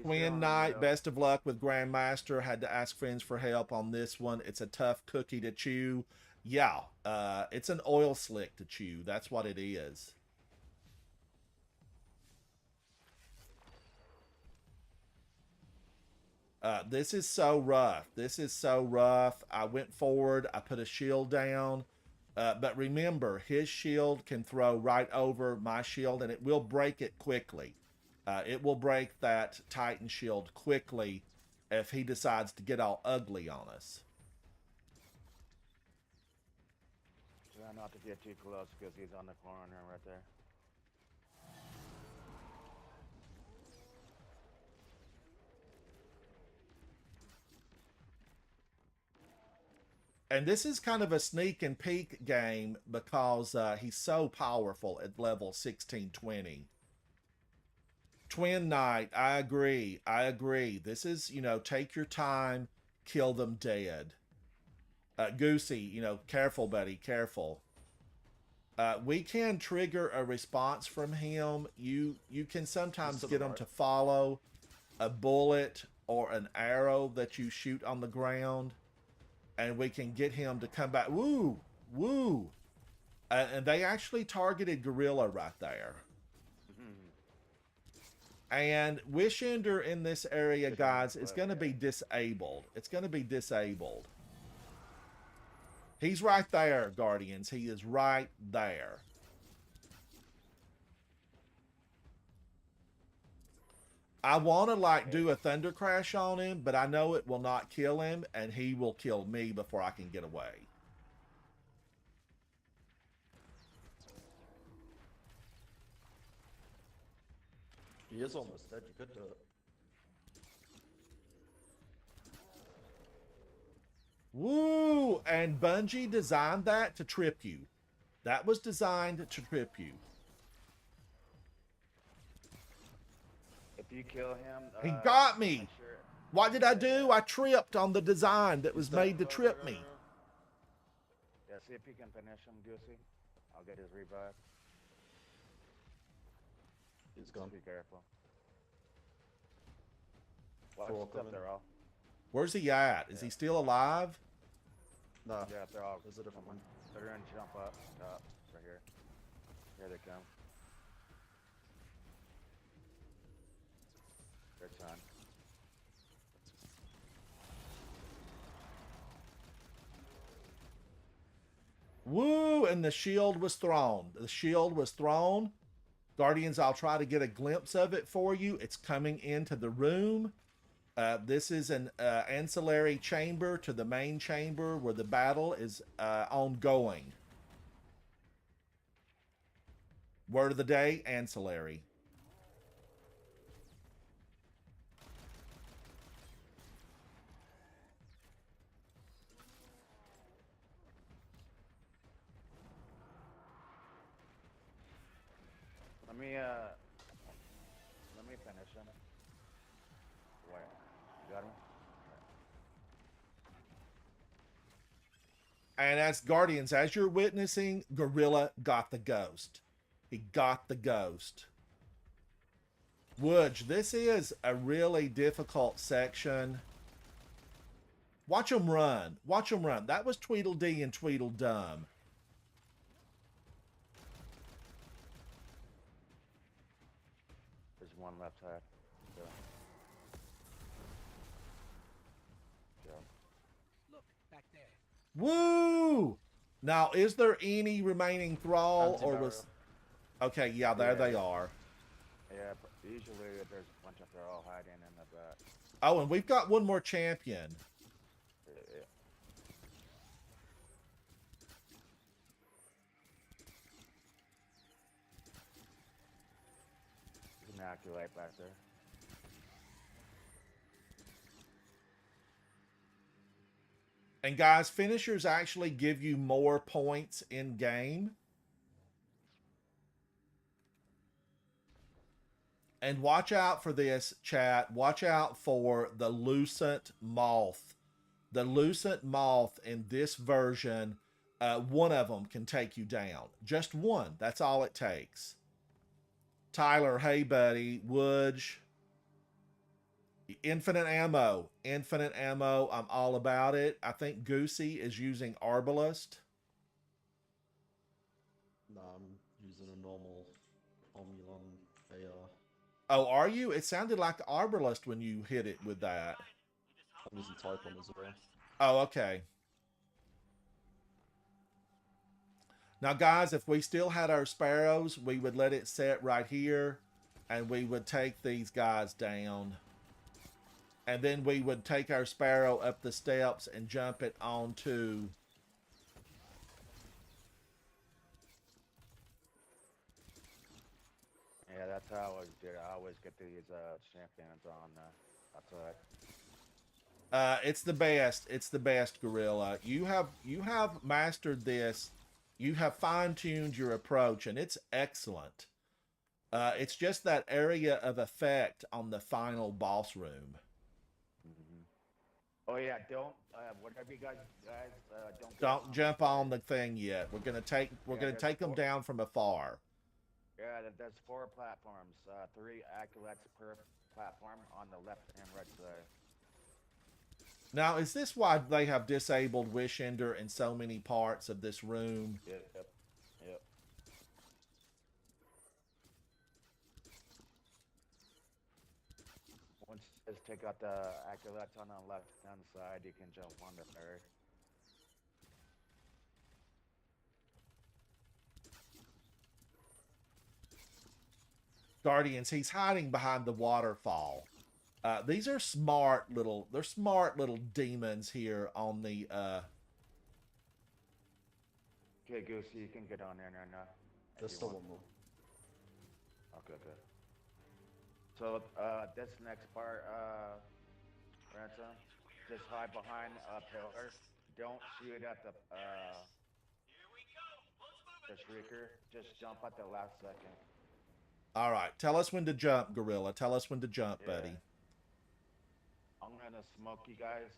Twin Knight, best of luck with Grandmaster. Had to ask friends for help on this one. It's a tough cookie to chew. Yeah, it's an oil slick to chew. That's what it is. This is so rough. This is so rough. I went forward. I put a shield down. But remember, his shield can throw right over my shield, and it will break it quickly. It will break that Titan shield quickly if he decides to get all ugly on us. Try not to get too close because he's on the corner right there. And this is kind of a sneak and peek game because he's so powerful at level 1620. Twin Knight, I agree. This is, take your time, kill them dead. Goosey, careful, buddy, careful. We can trigger a response from him. You can sometimes Still get him alright. to follow a bullet or an arrow that you shoot on the ground, and we can get him to come back. Woo, woo, and they actually targeted Gorilla right there. And Wishender in this area, guys, is going to be disabled. It's going to be disabled. He's right there, Guardians. He is right there. I want to like do a thunder crash on him, but I know it will not kill him, and he will kill me before I can get away. He is almost dead. You could do it. Woo! And Bungie designed that to trip you. That was designed to trip you. If you kill him, He got me. make sure- What did I do? I tripped on the design that was made to trip me. Yeah, see if you can finish him, Goosey. I'll get his revive. He's gone. Be careful. Watch Four stuff, coming. they're all. Where's he at? Is he still alive? Nah. Yeah, they're all. There's a different one. They're gonna jump up top right here. Here they come. Good time. Woo! And the shield was thrown. The shield was thrown. Guardians, I'll try to get a glimpse of it for you. It's coming into the room. This is an ancillary chamber to the main chamber where the battle is ongoing. Word of the day, ancillary. Let me finish him. Wait, you got him? And as Guardians, as you're witnessing, Gorilla got the ghost. He got the ghost. Woods, this is a really difficult section. Watch him run. Watch him run. That was Tweedledee and Tweedledum. There's one left side. Go. Go. Look, back there. Woo! Now, is there any remaining thrall or was... Okay, yeah, there they are. Yeah, usually there's a bunch of they're all hiding in the back. Oh, and we've got one more champion. Yeah. Inoculate back there. And guys, finishers actually give you more points in game. And watch out for this, chat. Watch out for the Lucent Moth. The Lucent Moth in this version, one of them can take you down. Just one. That's all it takes. Tyler, hey buddy. Woodge. Infinite ammo. Infinite ammo. I'm all about it. I think Goosey is using Arbalest. Nah, I'm using a normal Omulon AR. Oh, are you? It sounded like Arbalest when you hit it with that. I'm using Type on as well. Oh, okay. Now, guys, if we still had our sparrows, we would let it set right here, and we would take these guys down. And then we would take our sparrow up the steps and jump it onto... Yeah, that's how I always do it. I always get these champions on outside. It's the best. It's the best, Gorilla. You have mastered this. You have fine-tuned your approach, and it's excellent. It's just that area of effect on the final boss room. Mm-hmm. Oh yeah, don't whatever you guys don't get Don't on jump the on the thing yet. We're gonna take there's them four. down from afar. Yeah, there's 4 platforms. 3 acolytes per platform on the left and right side. Now, is this why they have disabled Wish Ender in so many parts of this room? Yep. Yep. Once you just take out the acolytes on the left hand side, you can jump on the third. Guardians, he's hiding behind the waterfall. These are smart little demons here on the Okay, Goosey, you can get on there now. There's still one more. Okay, good. So, this next part, Ransom, just hide behind a pillar. Don't shoot at the shrieker. Just jump at the last second. All right, tell us when to jump, Gorilla. Tell us when to jump, buddy. I'm gonna smoke you guys,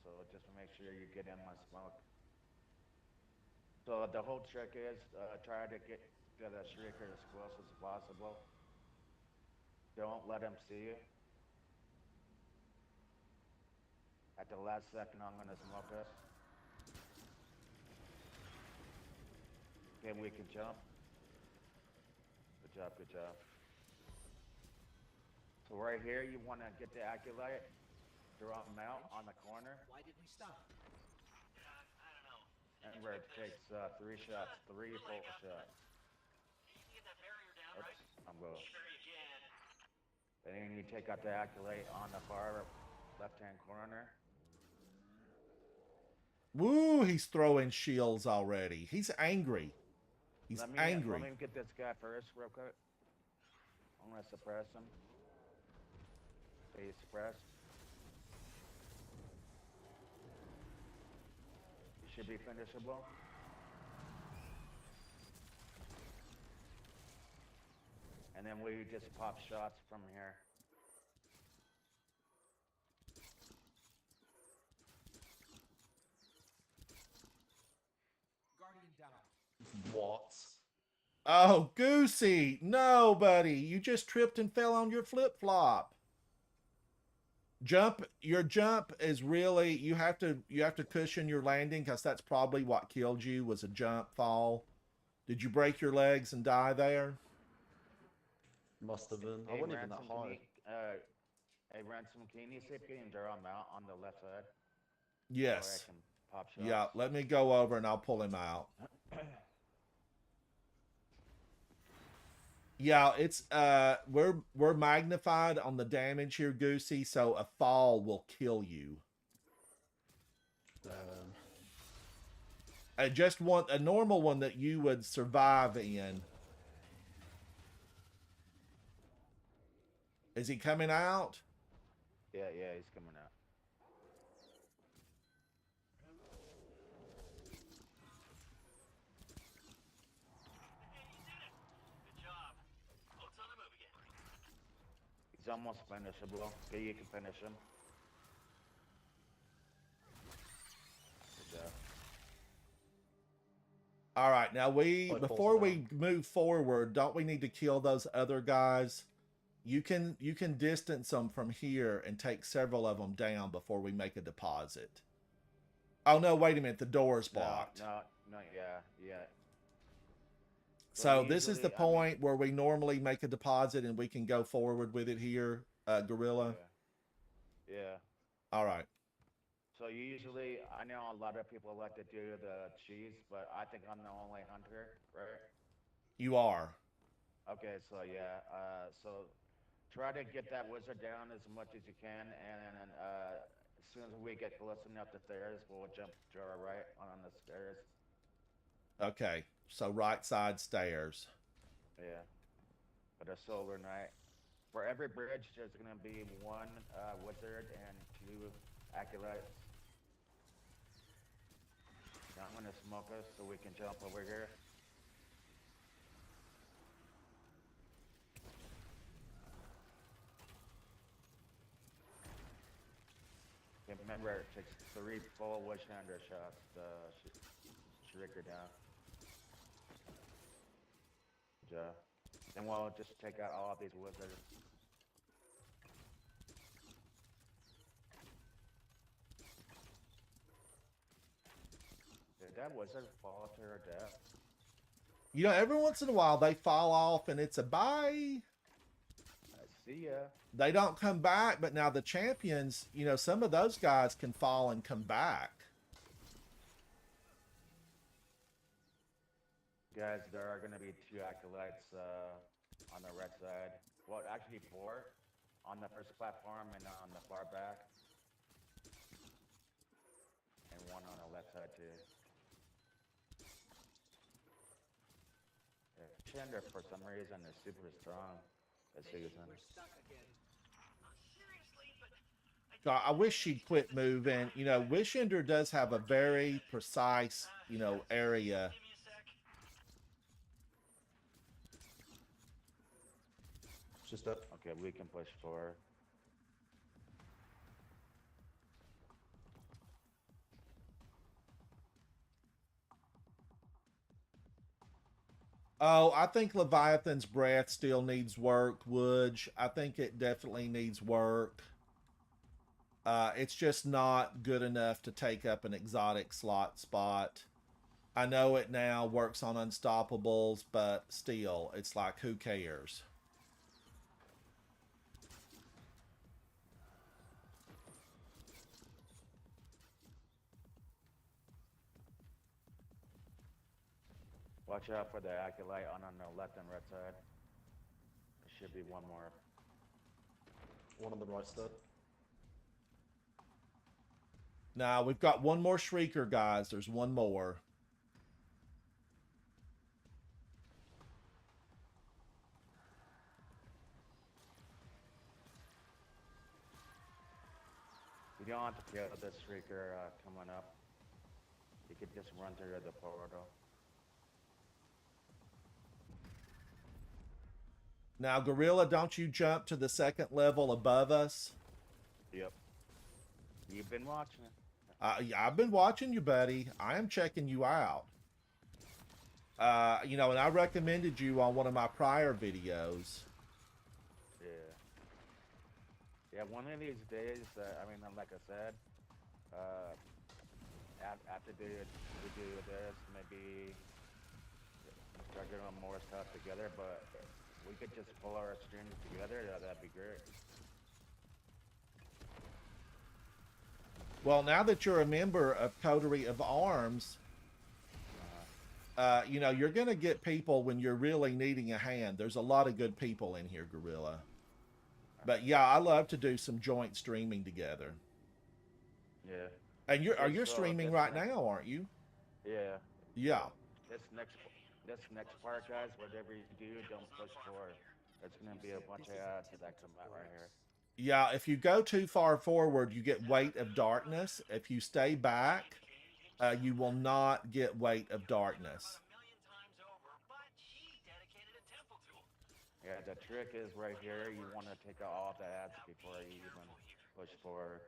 so just make sure you get in my smoke. So the whole trick is try to get to the shrieker as close as possible. Don't let him see you. At the last second, I'm gonna smoke us. Okay, we can jump. Good job, good job. So right here, you want to get the acolyte, draw him out on the corner. Why did we stop? And where it takes 3 shots, 3 full shots. Oops, I'm going. And then you take out the acolyte on the far left-hand corner. Woo, he's throwing shields already. He's angry. He's angry. Let me get this guy first, real quick. I'm gonna suppress him. Okay, he's suppressed. He should be finishable. And then we just pop shots from here. Guardian down. What? Oh, Goosey, no, buddy. You just tripped and fell on your flip-flop. Your jump is really you have to cushion your landing because that's probably what killed you was a jump fall. Did you break your legs and die there? Must have been. I Hey, wasn't even that Ransom, high. hey, Ransom, can you see if you can draw him out on the left side? Yes. Or I can pop shots. Yeah, let me go over and I'll pull him out. Yeah, it's we're magnified on the damage here, Goosey, so a fall will kill you. I just want a normal one that you would survive in. Is he coming out? Yeah, he's coming out. He's almost finishable. Okay, you can finish him. Good job. All right, now before we move forward, don't we need to kill those other guys? You can distance them from here and take several of them down before we make a deposit. Oh no, wait a minute, the door's blocked. No, yeah. So this is the point where we normally make a deposit and we can go forward with it here, Gorilla. Yeah. All right. So usually, I know a lot of people like to do the cheese, but I think I'm the only hunter, right? You are. Okay, so yeah, so try to get that wizard down as much as you can, and as soon as we get close enough to stairs, we'll jump to our right on the stairs. Okay, so right side stairs. Yeah, for the solar night. For every bridge, there's gonna be 1 wizard and 2 acolytes. Now I'm gonna smoke us so we can jump over here. Okay, remember, it takes 3 full witch hunter shots to shrink her down. Yeah. And we'll just take out all of these wizards. Did that wizard fall to her death? You know, every once in a while they fall off and it's a bye. I see ya. They don't come back, but now the champions, you know, some of those guys can fall and come back. Guys, there are going to be 2 acolytes on the red side. Well, actually 4 on the first platform and on the far back. And 1 on the left side too. Chandra, for some reason, is super strong this season. We're stuck again. God, I wish she'd quit moving. You know, Wishender does have a very precise, you know, area. Just up. Okay, we can push forward. Oh, I think Leviathan's Breath still needs work, Woodge. I think it definitely needs work. It's just not good enough to take up an exotic slot spot. I know it now works on Unstoppables, but still, it's like, who cares? Watch out for the acolyte on the left and right side. There should be 1 more. One on the right side. Now, we've got 1 more Shrieker, guys. There's 1 more. You don't have to kill this Shrieker coming up. You could just run through the portal. Now, Gorilla, don't you jump to the 2nd level above us. Yep. You've been watching it. I've been watching you, buddy. I am checking you out. You know, and I recommended you on one of my prior videos. Yeah. Yeah, one of these days, I mean, like I said, after we do this, maybe start doing more stuff together, but we could just pull our streams together. That'd be great. Well, now that you're a member of Coterie of Arms, you know, you're going to get people when you're really needing a hand. There's a lot of good people in here, Gorilla. But yeah, I love to do some joint streaming together. Yeah. And you're Yeah, so streaming that's right nice. now, aren't you? Yeah. Yeah. This next part, guys, whatever you do, don't push forward. There's gonna be a bunch of ads that come out right here. Yeah, if you go too far forward, you get Weight of Darkness. If you stay back, you will not get Weight of Darkness. Yeah, the trick is right here. You want to take out all the ads before you even push forward.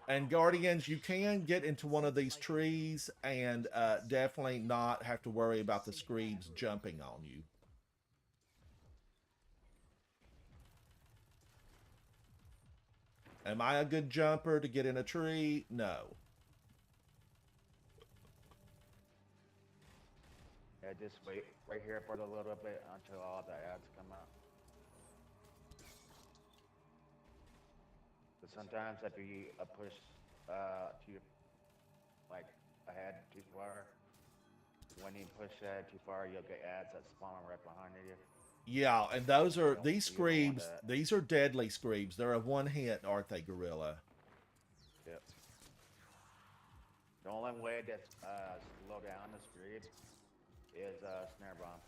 And Guardians, you can get into one of these trees and definitely not have to worry about the Screebs jumping on you. Am I a good jumper to get in a tree? No. Yeah, just wait right here for a little bit until all the ads come out. But sometimes if you push too like ahead too far, when you push ahead too far, you'll get ads that spawn right behind you. Yeah, and those are these You don't want Screebs. that. These are deadly Screebs. They're a one hit, aren't they, Gorilla? Yep. The only way to slow down the Screebs is snare bomb.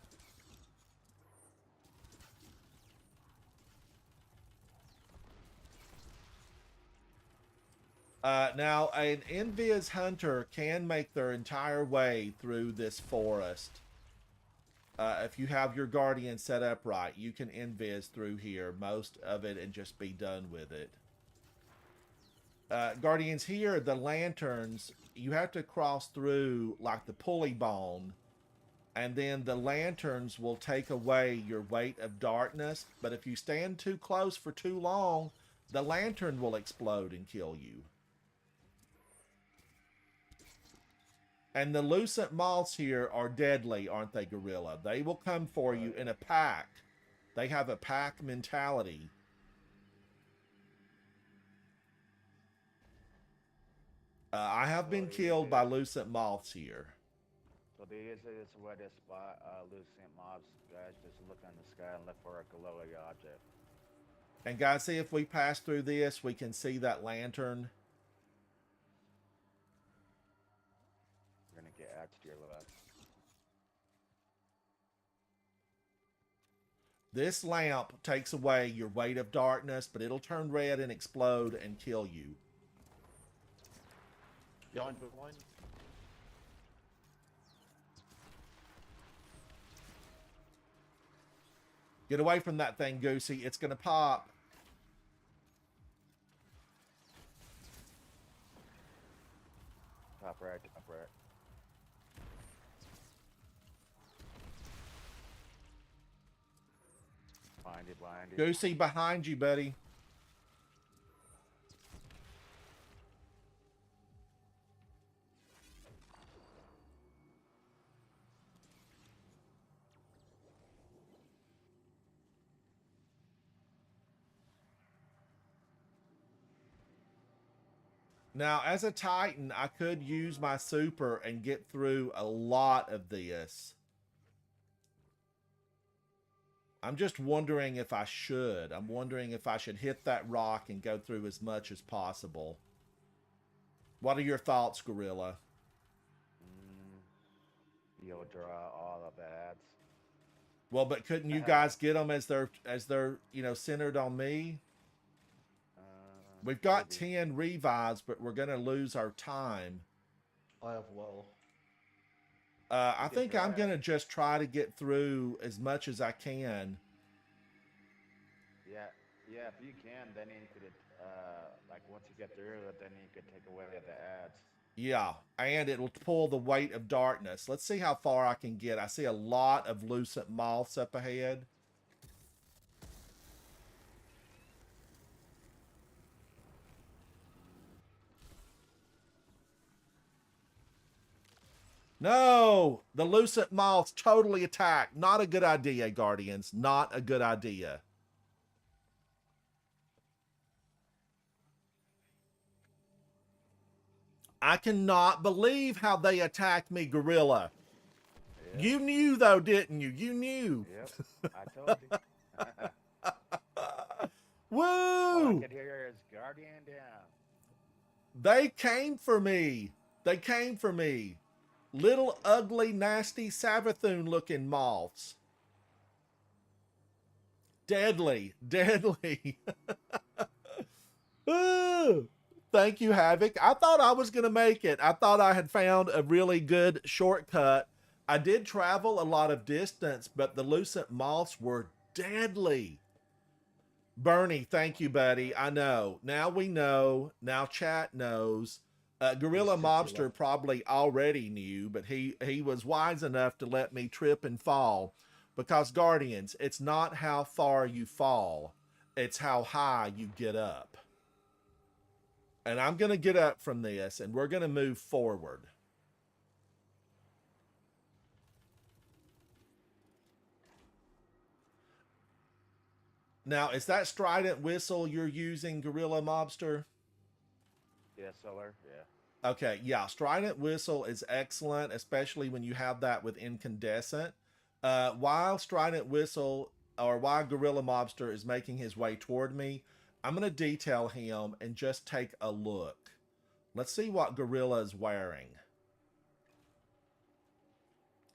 Now, an Invis hunter can make their entire way through this forest. If you have your Guardian set up right, you can Invis through here, most of it, and just be done with it. Guardians, here, the lanterns, you have to cross through like the pulley bone, and then the lanterns will take away your weight of darkness. But if you stand too close for too long, the lantern will explode and kill you. And the lucent moths here are deadly, aren't they, Gorilla? They will come for you in a pack. They have a pack mentality. I have been killed by lucent moths here. So the easiest way to spot lucent mobs, guys, just look in the sky and look for a glowing object. And guys, see if we pass through this, we can see that lantern. You're gonna get axed to your left. This lamp takes away your weight of darkness, but it'll turn red and explode and kill you. Behind. Get away from that thing, Goosey. It's going to pop. Top right, top right. Blind you, blind you. Goosey, behind you, buddy. Now, as a Titan, I could use my super and get through a lot of this. I'm just wondering if I should. I'm wondering if I should hit that rock and go through as much as possible. What are your thoughts, Gorilla? You'll draw all of the ads. Well, but couldn't you guys get them as they're you know, centered on me? We've got Maybe. 10 revives, but we're going to lose our time. I have well. I can think I'm try. going to just try to get through as much as I can. Yeah, if you can, then you could, like once you get through it, then you could take away the ads. Yeah, and it'll pull the weight of darkness. Let's see how far I can get. I see a lot of lucent moths up ahead. No! The lucent moths totally attack. Not a good idea, Guardians. Not a good idea. I cannot believe how they attacked me, Gorilla. Yep. You knew, though, didn't you? You knew. Yep, I told you. Woo! All I could hear is Guardian down. They came for me. They came for me. Little, ugly, nasty, Savathun-looking moths. Deadly. Deadly. Ooh. Thank you, Havoc. I thought I was going to make it. I thought I had found a really good shortcut. I did travel a lot of distance, but the lucent moths were deadly. Bernie, thank you, buddy. I know. Now we know. Now chat knows. Gorilla Mobster probably already knew, but he was wise enough to let me trip and fall. Because, Guardians, it's not how far you fall. It's how high you get up. And I'm going to get up from this, and we're going to move forward. Now, is that strident whistle you're using, Gorilla Mobster? Yeah, Solar, yeah. Okay, yeah, strident whistle is excellent, especially when you have that with incandescent. While strident whistle, or while Gorilla Mobster is making his way toward me, I'm going to detail him and just take a look. Let's see what Gorilla is wearing.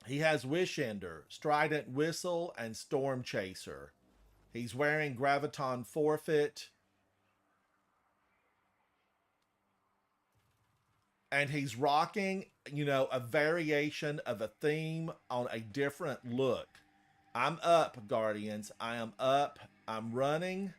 He has Wish Ender, Strident Whistle, and Storm Chaser. He's wearing Graviton Forfeit. And he's rocking, you know, a variation of a theme on a different look. I'm up, Guardians. I am up. I'm running.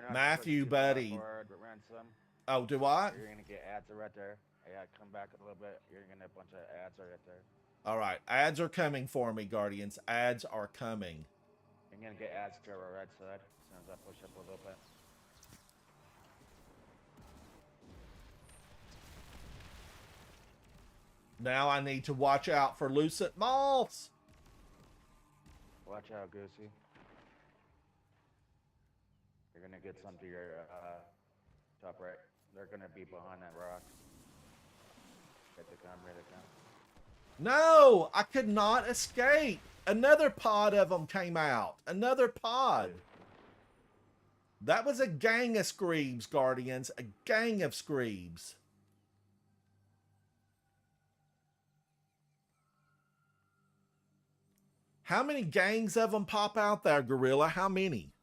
You're gonna have to push Matthew, too far buddy. forward, Ransom. Oh, do I? You're gonna get ads right there. Yeah, come back a little bit. You're gonna get a bunch of ads right there. All right. Ads are coming for me, Guardians. Ads are coming. You're gonna get ads to our right side as soon as I push up a little bit. Now I need to watch out for Lucent Moths. Watch out, Goosey. You're gonna get some to your top right. They're gonna be behind that rock. Ready to come, ready to come. No, I could not escape. Another pod of them came out. Another pod. That was a gang of Screebs, Guardians. A gang of Screebs. How many gangs of them pop out there, Gorilla? How many?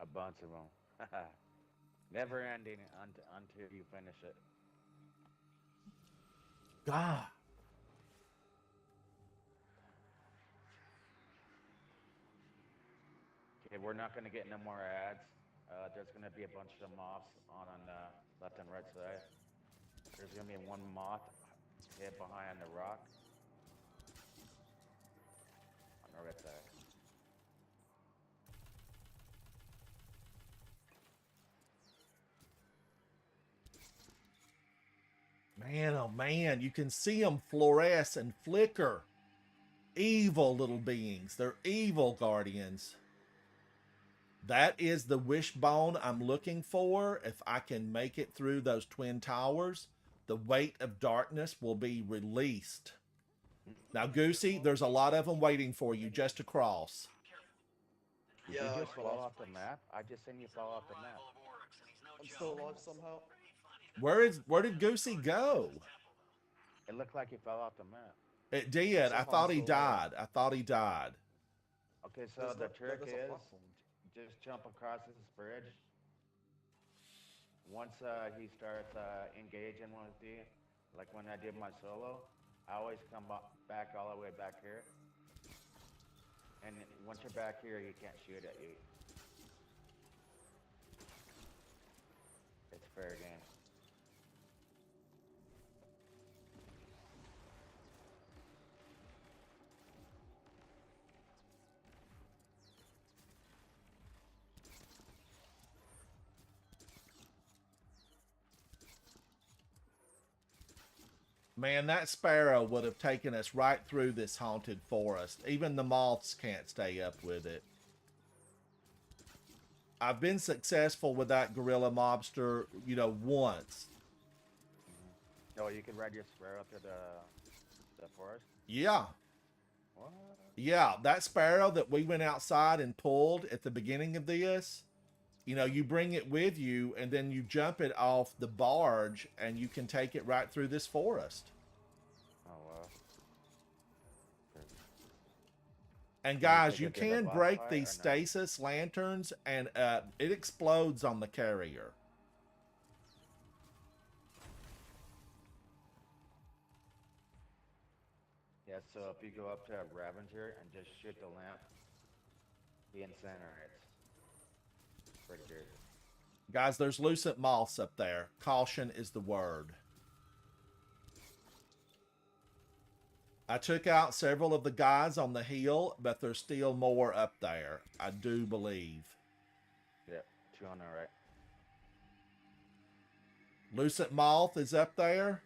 A bunch of them. Never ending until you finish it. God. Okay, we're not gonna get no more ads. There's gonna be a bunch of moths on the left and right side. There's gonna be one moth hid behind the rock. On the right side. Man, oh man, you can see them fluoresce and flicker. Evil little beings. They're evil, Guardians. That is the wishbone I'm looking for. If I can make it through those twin towers, the weight of darkness will be released. Now, Goosey, there's a lot of them waiting for you just to cross. Did you just fall off the map? I just seen you fall off the map. I'm still alive somehow. Where did Goosey go? It looked like he fell off the map. It did. I thought he died. I thought he died. Okay, so the trick there's a is platform. just jump across this bridge. Once he starts engaging with you, like when I did my solo, I always come back all the way back here. And once you're back here, he can't shoot at you. It's fair game. Man, that sparrow would have taken us right through this haunted forest. Even the moths can't stay up with it. I've been successful with that gorilla mobster, you know, once. Oh, you can ride your sparrow through the forest? Yeah. What? Yeah, that sparrow that we went outside and pulled at the beginning of this, you know, you bring it with you and then you jump it off the barge and you can take it right through this forest. Oh, wow. And Can you guys, take you it to the can boss break fight or these no? stasis lanterns and it explodes on the carrier. Yeah, so if you go up to Ravager and just shoot the lamp, he incinerates. Pretty good. Guys, there's lucent moths up there. Caution is the word. I took out several of the guys on the hill, but there's still more up there, I do believe. Yep, 2 on the right. Lucent moth is up there.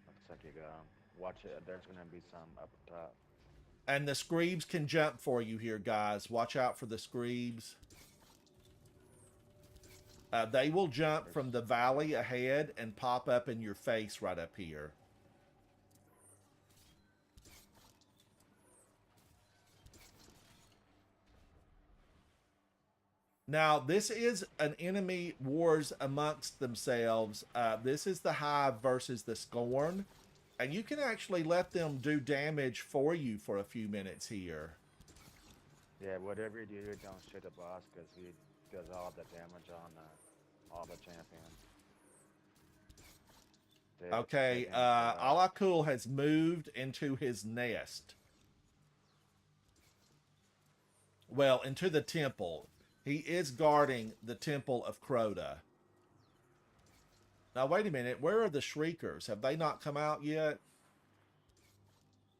Looks like you got him. Watch it, there's gonna be some up top. And the Screebs can jump for you here, guys. Watch out for the Screebs. They will jump from the valley ahead and pop up in your face right up here. Now, this is an enemy wars amongst themselves. This is the Hive versus the Scorn. And you can actually let them do damage for you for a few minutes here. Yeah, whatever you do, don't shoot the boss because he does all the damage on all the champions. Okay, Alakul has moved into his nest. well, into the temple. He is guarding the temple of Crota. Now, wait a minute. Where are the Shriekers? Have they not come out yet?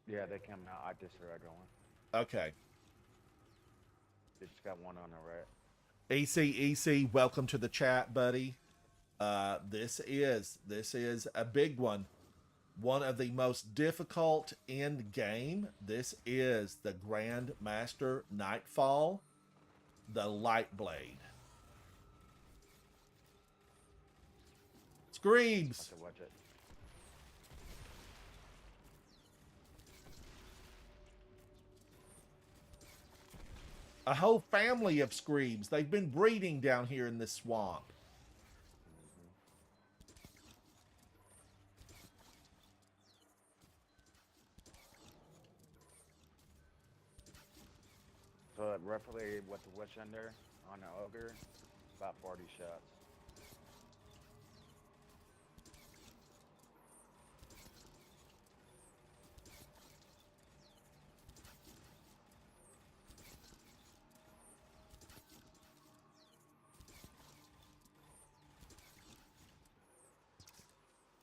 Yeah, they came out. I just heard one. Okay. They just got one on the right. EC, welcome to the chat, buddy. This is a big one. One of the most difficult in game. This is the Grand Master Nightfall, the Lightblade. Screams. I can watch it. A whole family of screams. They've been breeding down here in this swamp. So roughly with the Witch Ender on the Ogre, about 40 shots.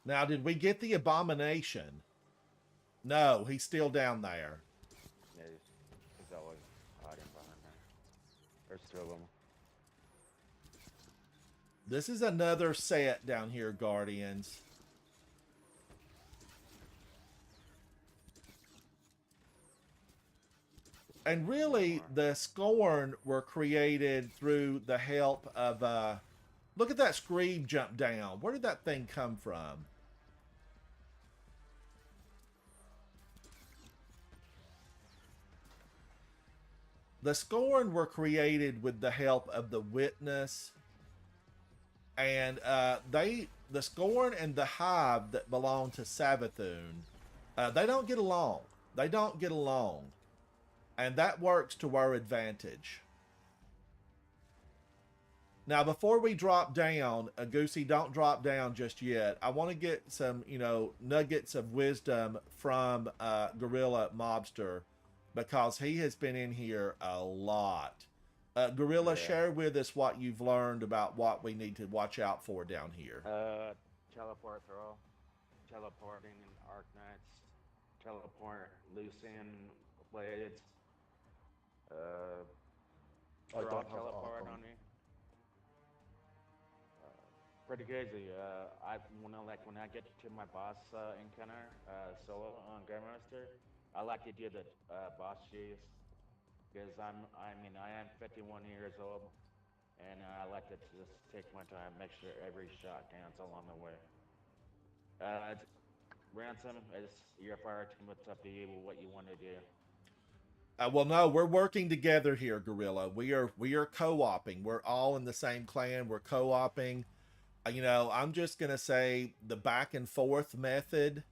Now, did we get the Abomination? No, he's still down there. Yeah, he's always hiding behind there. There's two of them. This is another set down here, Guardians. And really, the Scorn were created through the help of, look at that Scream jump down. Where did that thing come from? The Scorn were created with the help of the Witness. And the Scorn and the Hive that belong to Savathun, they don't get along. They don't get along. And that works to our advantage. Now, before we drop down, Goosey, don't drop down just yet. I want to get some, nuggets of wisdom from Gorilla Mobster, because he has been in here a lot. Gorilla, share with us what you've learned about what we need to watch out for down here. Teleport throw, teleporting in Arc Knights, teleport Lucian blades, I draw don't have teleport Arc on me. Pretty crazy. When I get to my boss encounter solo on Grandmaster, I like to do the boss cheese because I am 51 years old, and I like to just take my time, make sure every shot counts along the way. Ransom, it's your fire team. It's up to you what you want to do. Well, no, we're working together here, Gorilla. We are co-oping. We're all in the same clan. We're co-oping. I'm just gonna say the back and forth method,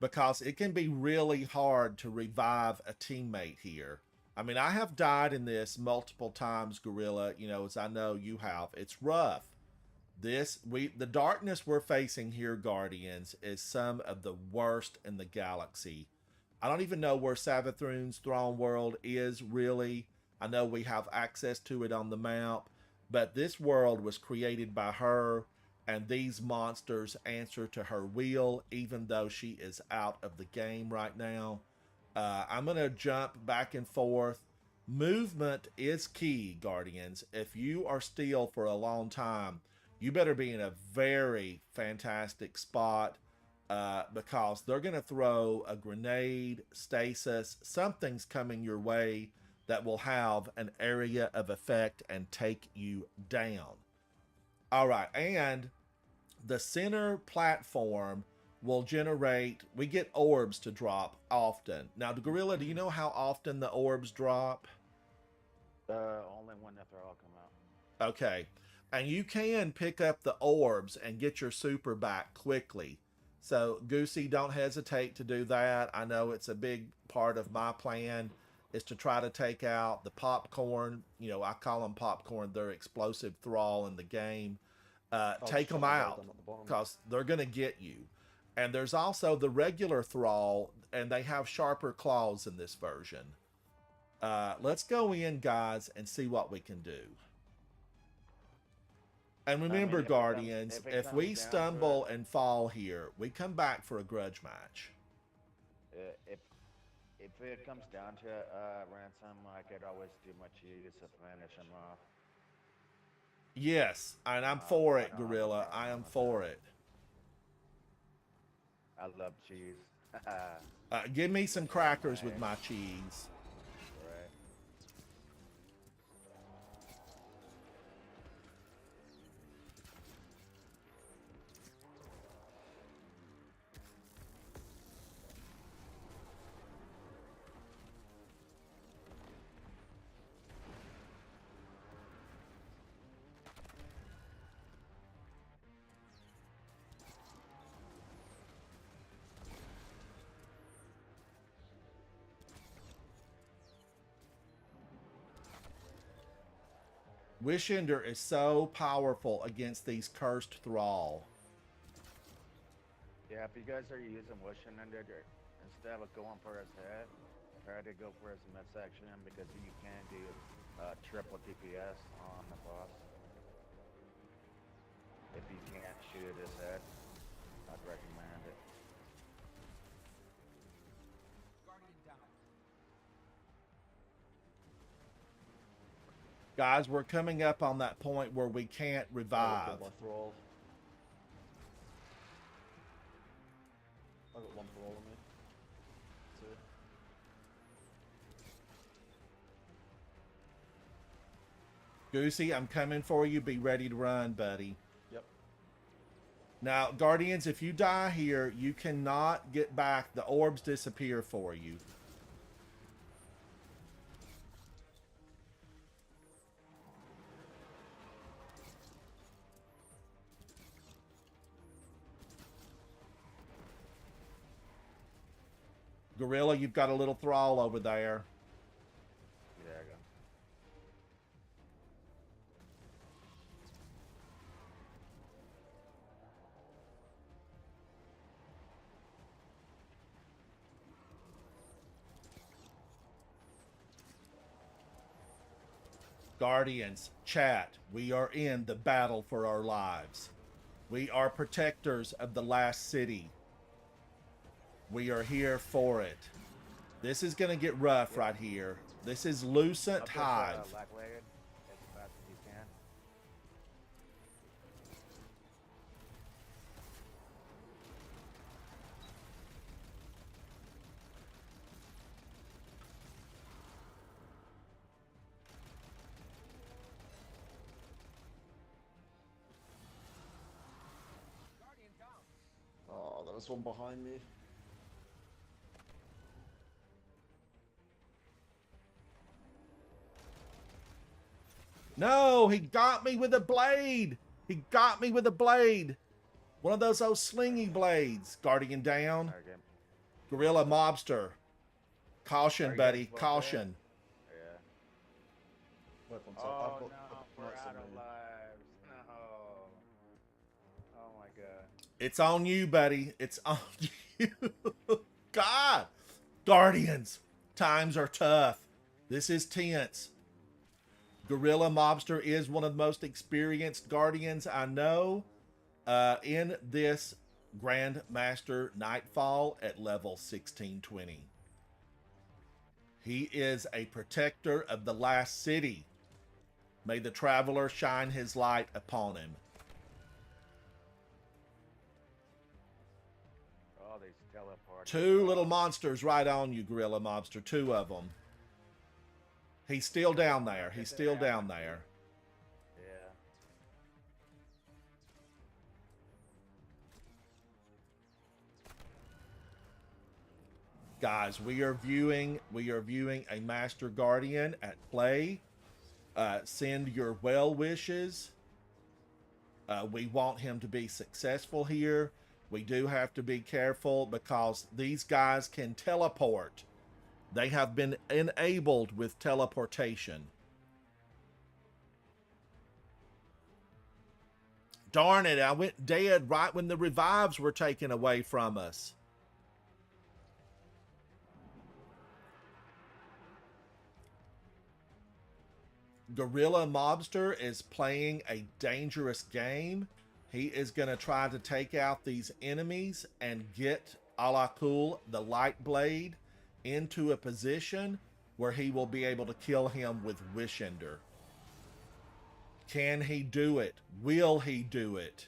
because it can be really hard to revive a teammate here. I mean, I have died in this multiple times, Gorilla, as I know you have. It's rough. The darkness we're facing here, Guardians, is some of the worst in the galaxy. I don't even know where Savathun's throne world is, really. I know we have access to it on the map, but this world was created by her, and these monsters answer to her will, even though she is out of the game right now. I'm going to jump back and forth. Movement is key, Guardians. If you are still for a long time, you better be in a very fantastic spot, because they're going to throw a grenade, stasis, something's coming your way that will have an area of effect and take you down. All right, and the center platform will generate, we get orbs to drop often. Now, Gorilla, do you know how often the orbs drop? Only when the throw come out. Okay, and you can pick up the orbs and get your super back quickly. So, Goosey, don't hesitate to do that. I know it's a big part of my plan, is to try to take out the popcorn. I call them popcorn. They're explosive thrall in the game. Take them out, because they're going to get you. And there's also the regular thrall, and they have sharper claws in this version. Let's go in, guys, and see what we can do. And remember, if it comes- Guardians, if it if comes we down to stumble it- and fall here, we come back for a grudge match. If it comes down to ransom, I could always do my cheese to finish him off. Yes, and I'm for I it, don't have a Gorilla. problem I am with for that. it. I love cheese. Give me some crackers with my cheese. Right. Wishender is so powerful against these cursed thrall. Yeah, if you guys are using Wishing Under, instead of going for his head, try to go for his midsection because you can do triple DPS on the boss. If you can't shoot at his head, I'd recommend it. Guardian down. Guys, we're coming up on that point where we can't revive. I got my thrall. I got one thrall on me. Two. Goosey, I'm coming for you. Be ready to run, buddy. Yep. Now, Guardians, if you die here, you cannot get back. The orbs disappear for you. Gorilla, you've got a little thrall over there. There you go. Guardians, chat, we are in the battle for our lives. We are protectors of the last city. We are here for it. This is going to get rough right here. This is Lucent Hive. Lightblade as fast as you can. Guardian down. Oh, there was one behind me. No, he got me with a blade. He got me with a blade. One of those old slingy blades. Guardian down. Alright, game. Gorilla mobster. Caution, Are you buddy. guys both Caution. Yeah. Wait one sec. Oh I've no, got we're knights out on of me. lives. No. Oh my god. It's on you, buddy. It's on you. God. Guardians. Times are tough. This is tense. Gorilla Mobster is one of the most experienced Guardians I know in this Grandmaster Nightfall at level 1620. He is a protector of the last city. May the traveler shine his light upon him. Oh, these teleport. Two little monsters right on you, Gorilla Mobster. Two of them. He's still down there. He's still down there. Yeah. Guys, we are viewing a Master Guardian at play. Send your well wishes. We want him to be successful here. We do have to be careful because these guys can teleport. They have been enabled with teleportation. Darn it, I went dead right when the revives were taken away from us. Gorilla Mobster is playing a dangerous game. He is going to try to take out these enemies and get Alakul, the Lightblade, into a position where he will be able to kill him with Wishender. Can he do it? Will he do it?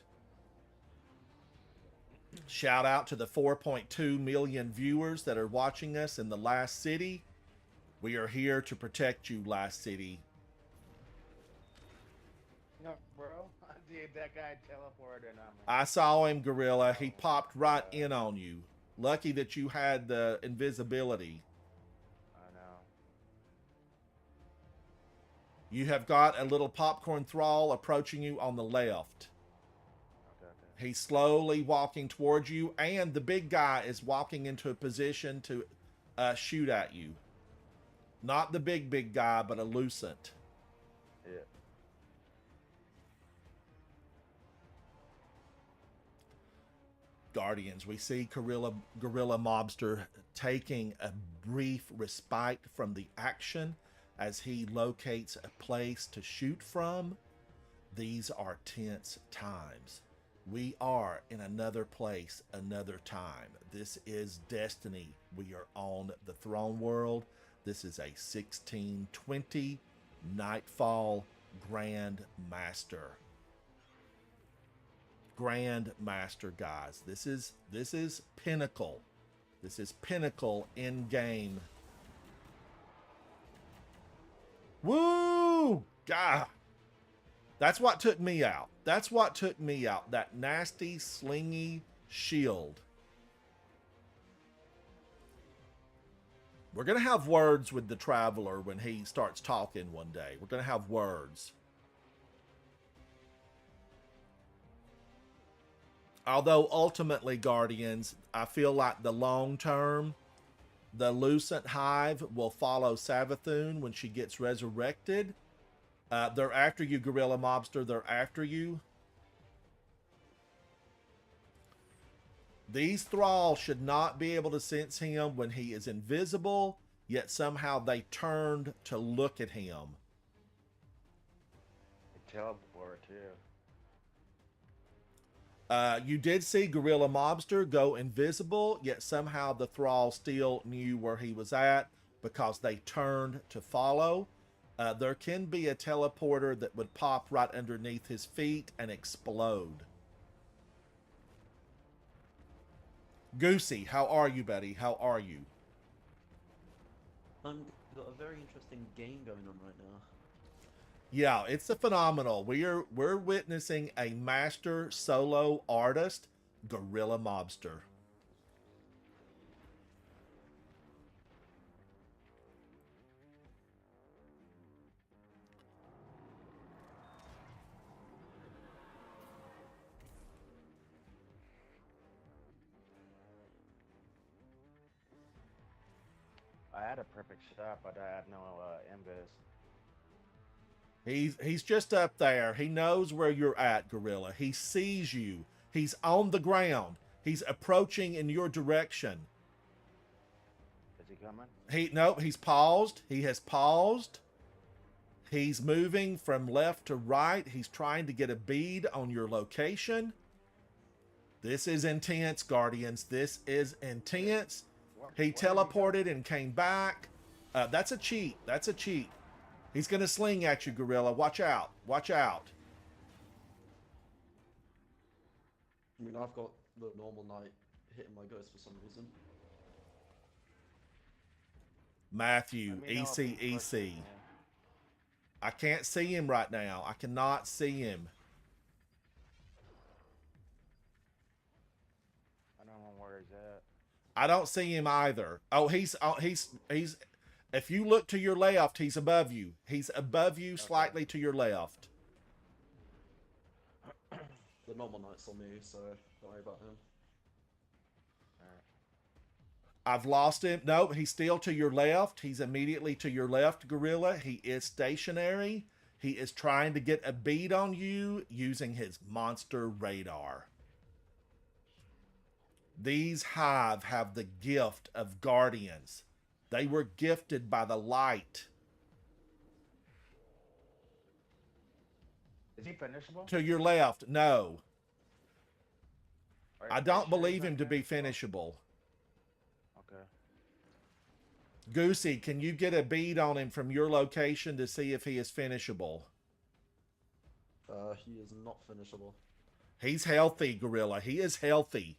Shout out to the 4.2 million viewers that are watching us in the Last City. We are here to protect you, Last City. No, bro. Dude, that guy teleported on me. I saw him, Gorilla. He popped right in on you. Lucky that you had the invisibility. I know. You have got a little popcorn thrall approaching you on the left. Okay. He's slowly walking towards you, and the big guy is walking into a position to shoot at you. Not the big guy, but a Lucent. Yeah. Guardians, we see Gorilla Mobster taking a brief respite from the action as he locates a place to shoot from. These are tense times. We are in another place, another time. This is Destiny. We are on the throne world. This is a 1620 Nightfall Grand Master. Grand Master, guys. This is pinnacle. This is pinnacle in game. Woo! God. That's what took me out. That's what took me out. That nasty, slingy shield. We're going to have words with the Traveler when he starts talking one day. We're going to have words. Although ultimately, Guardians, I feel like the long term, the Lucent Hive will follow Savathun when she gets resurrected. They're after you, Gorilla Mobster. They're after you. These thralls should not be able to sense him when he is invisible, yet somehow they turned to look at him. They teleport too. You did see Gorilla Mobster go invisible, yet somehow the thrall still knew where he was at because they turned to follow. There can be a teleporter that would pop right underneath his feet and explode. Goosey, how are you, buddy? How are you? I've got a very interesting game going on right now. Yeah, it's a phenomenal. We're witnessing a master solo artist, Gorilla Mobster. I had a perfect shot, but I had no invis. He's just up there. He knows where you're at, Gorilla. He sees you. He's on the ground. He's approaching in your direction. Is he coming? He's paused. He has paused. He's moving from left to right. He's trying to get a bead on your location. This is intense, Guardians. This is intense. He teleported and came back. That's a cheat. That's a cheat. He's going to sling at you, Gorilla. Watch out. Watch out. I mean, I've got the normal knight hitting my ghost for some reason. Matthew, EC. I can't see him right now. I cannot see him. I don't know where he's at. I don't see him either. Oh, he's if you look to your left, he's above you. He's above you, slightly to your left. The normal knight's on me, so don't worry about him. I've lost him. No, he's still to your left. He's immediately to your left, Gorilla. He is stationary. He is trying to get a bead on you using his monster radar. These Hive have the gift of Guardians. They were gifted by the light. Is he finishable? To your left, no. Or I are you don't sure he's believe not him to be finishable? finishable. Okay. Goosey, can you get a bead on him from your location to see if he is finishable? He is not finishable. He's healthy, Gorilla. He is healthy.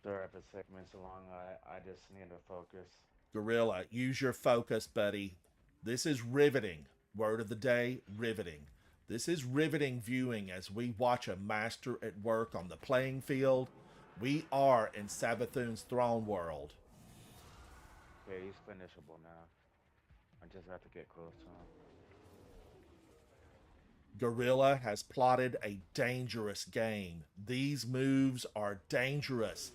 Sorry if it's taking me so long. I just need to focus. Gorilla, use your focus, buddy. This is riveting. Word of the day, riveting. This is riveting viewing as we watch a master at work on the playing field. We are in Savathun's throne world. Okay, he's finishable now. I just have to get close to him. Gorilla has plotted a dangerous game. These moves are dangerous.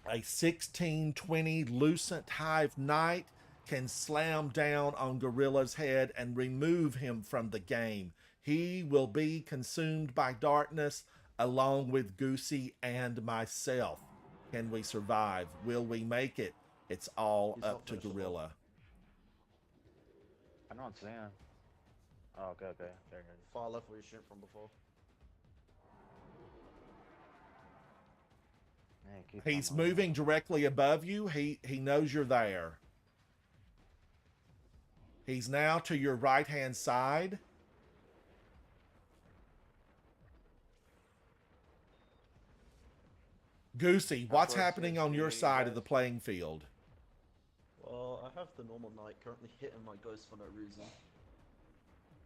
A 1620 Lucent Hive Knight can slam down on Gorilla's head and remove him from the game. He will be consumed by darkness along with Goosey and myself. Can we survive? Will we make it? It's all He's up not to finishable. Gorilla. I don't see him. Oh, okay. There he is. Far left where you shooting from before. Man, keep He's coming. moving directly above you. He knows you're there. He's now to your right-hand side. Goosey, what's where it happening says on your see, side of the guys. playing field? Well, I have the normal knight currently hitting my ghost for no reason.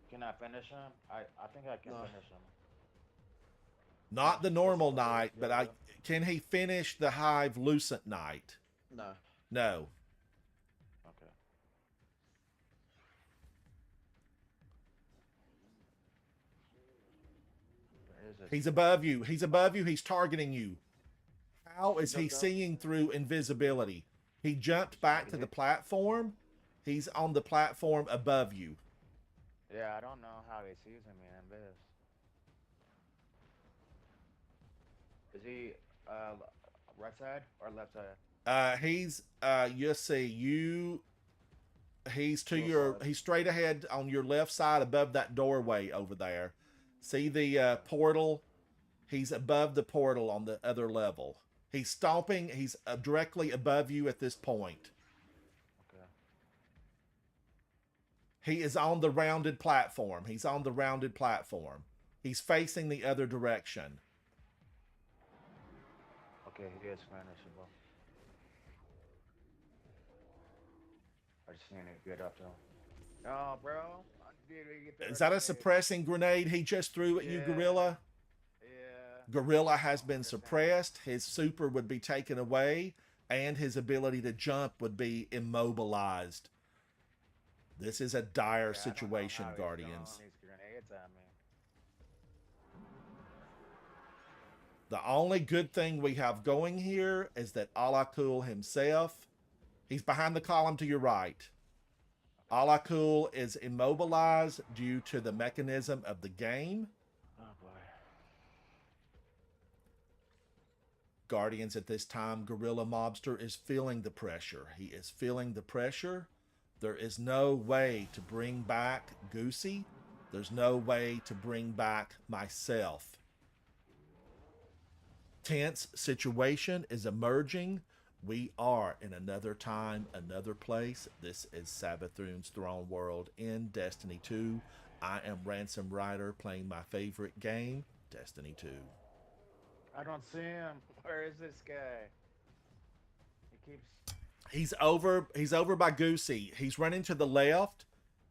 Can I finish him? I think I can No. finish him. Not the normal That's not knight, the but idea. can he finish the Hive Lucent Knight? No. No. Okay. Where is it? He's above you. He's above you. He's targeting you. How is he Jumped down. seeing through invisibility? He jumped back to the platform. He's on the platform above you. Yeah, I don't know how he sees me in this. Is he right side or left side? He's you see he's to Your your side. he's straight ahead on your left side above that doorway over there. See the portal? He's above the portal on the other level. He's stomping. He's directly above you at this point. Okay. He is on the rounded platform. He's on the rounded platform. He's facing the other direction. Okay, he is finishable. I just need to get up to him. No, bro. I need to get the Is that a grenade. suppressing grenade he just threw at you, Yeah. Gorilla? Yeah. Gorilla has been suppressed. His super would be taken away, and his ability to jump would be immobilized. This is a dire Yeah, I don't know situation, how he's Guardians. throwing these grenades at me. The only good thing we have going here is that Alakul himself, he's behind the column to your right. Alakul is immobilized due to the mechanism of the game. Oh boy. Guardians, at this time, Gorilla Mobster is feeling the pressure. He is feeling the pressure. There is no way to bring back Goosey. There's no way to bring back myself. Tense situation is emerging. We are in another time, another place. This is Savathun's Throne World in Destiny 2. I am Ransom Rider playing my favorite game, Destiny 2. I don't see him. Where is this guy? He keeps. He's over by Goosey. He's running to the left.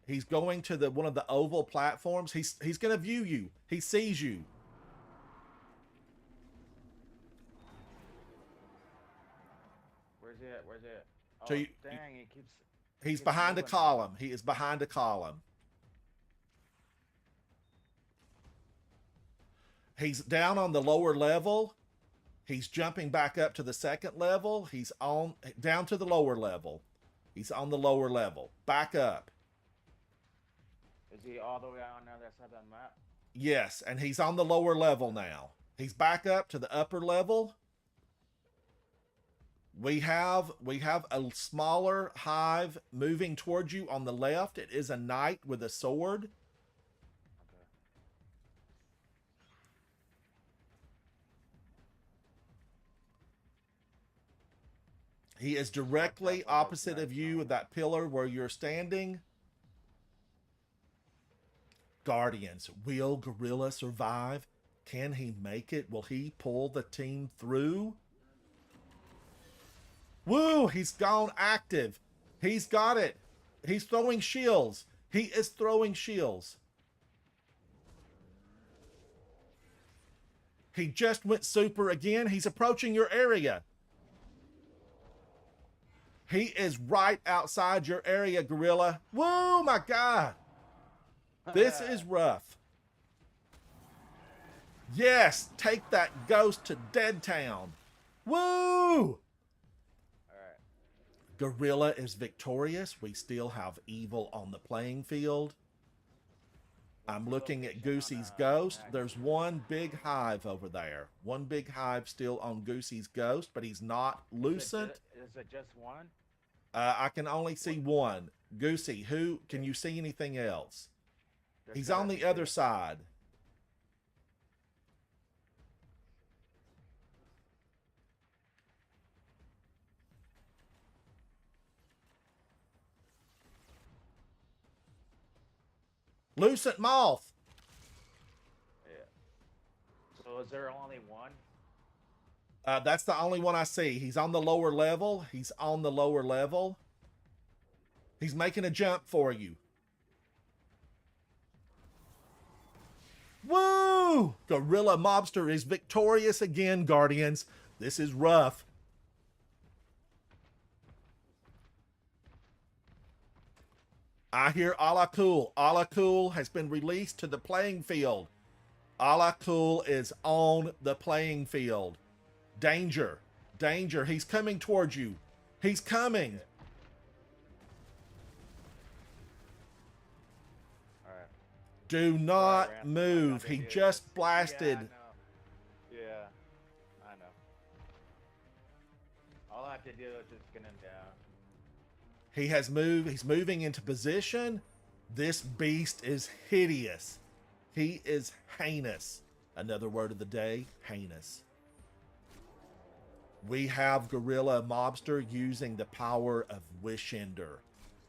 He's going to the one of the oval platforms. He's gonna view you. He sees you. Where's he at? Where's he at? Oh, So you- dang! He keeps. He's Keeps behind a moving. column. He is behind a column. He's down on the lower level. He's jumping back up to the second level. He's on down to the lower level. He's on the lower level. Back up. Is he all the way on the other side of the map? Yes, and he's on the lower level now. He's back up to the upper level. We have a smaller hive moving towards you on the left. It is a knight with a sword. Okay. He is directly opposite of you at that pillar where you're standing. Guardians, will Gorilla survive? Can he make it? Will he pull the team through? Woo! He's gone active. He's got it. He's throwing shields. He is throwing shields. He just went super again. He's approaching your area. He is right outside your area, Gorilla. Woo, my God. This is rough. Yes, take that ghost to Dead Town. Woo! All right. Gorilla is victorious. We still have evil on the playing field. I'm looking at Goosey's ghost. There's one big hive over there. One big hive still on Goosey's ghost, but he's not lucent. Is it just one? I can only see one. Goosey, who can you see anything else? He's on the other side. Lucent Moth. Yeah. So is there only one? That's the only one I see. He's on the lower level. He's on the lower level. He's making a jump for you. Woo! Gorilla Mobster is victorious again, Guardians. This is rough. I hear Alakul. Alakul has been released to the playing field. Alakul is on the playing field. Danger. Danger. He's coming towards you. He's coming. All right. Do not move. He just blasted. Yeah, I know. All I have to do is just get him down. He has moved. He's moving into position. This beast is hideous. He is heinous. Another word of the day, heinous. We have Gorilla Mobster using the power of Wish Ender.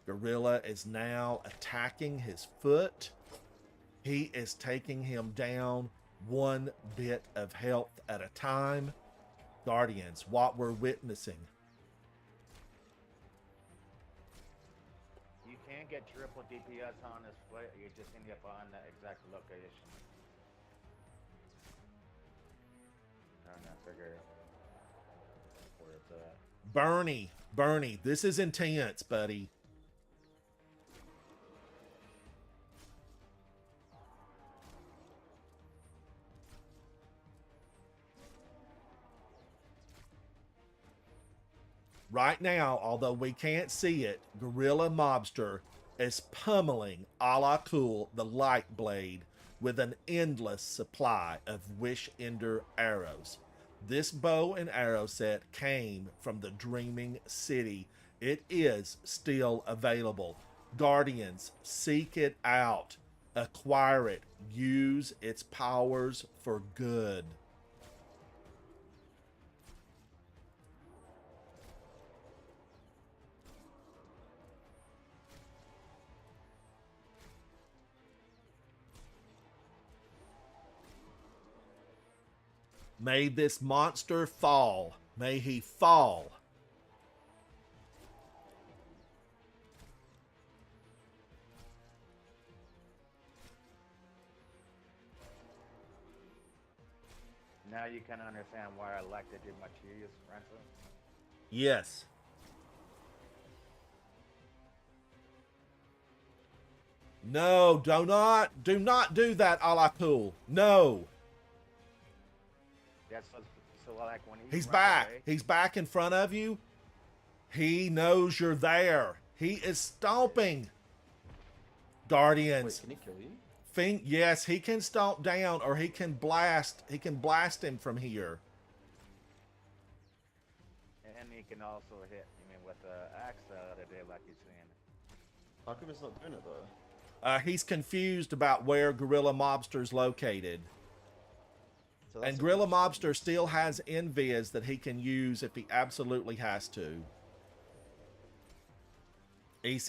Gorilla is now attacking his foot. He is taking him down one bit of health at a time. Guardians, what we're witnessing. You can't get triple DPS on this play. You just need to find the exact location. Trying to figure where it's at. Bernie, this is intense, buddy. Right now, although we can't see it, Gorilla Mobster is pummeling Alakul the Lightblade with an endless supply of Wish Ender arrows. This bow and arrow set came from the Dreaming City. It is still available. Guardians, seek it out. Acquire it. Use its powers for good. May this monster fall. May he fall. Now you can understand why I like to do my cheese, Ransom. Yes. No, do not do that, Alakul. No. Yeah, so like when he He's runs back. away, He's back in front of you. He knows you're there. He is stomping. Guardians. Wait, can he kill you? Think yes, he can stomp down or he can blast him from here. and he can also hit. You mean with the axe the other day, like you're saying? How come it's not doing it though? He's confused about where Gorilla Mobster's located. So And that's a Gorilla glitch Mobster then. still has invis that he can use if he absolutely has to. EC,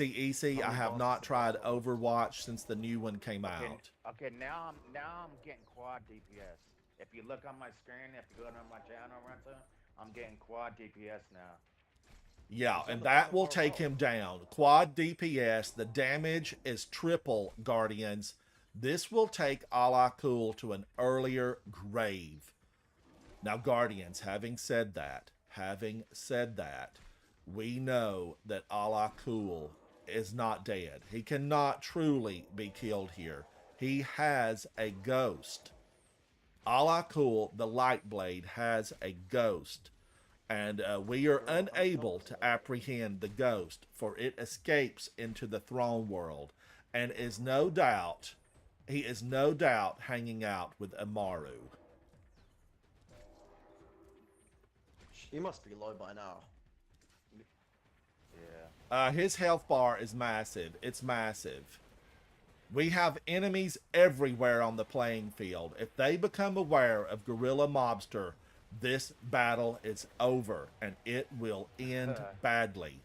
How I many have bosses not have tried that one? Overwatch since the new one came Okay, out. okay. Now I'm getting quad DPS. If you look on my screen, if you go to my channel, Renta, I'm getting quad DPS now. Yeah, He's on and the that planet will far take above. him down. Quad DPS, the damage is triple, Guardians. This will take Ala Cool to an earlier grave. Now, Guardians, having said that, we know that Ala Cool is not dead. He cannot truly be killed here. He has a ghost. Ala Cool, the Lightblade, has a ghost. And we are How many unable numbers to are there? apprehend the ghost, for it escapes into the throne world, and is no doubt, he is no doubt hanging out with Amaru. He must be low by now. Yeah. His health bar is massive. It's massive. We have enemies everywhere on the playing field. If they become aware of Gorilla Mobster, this battle is over, and it will end badly.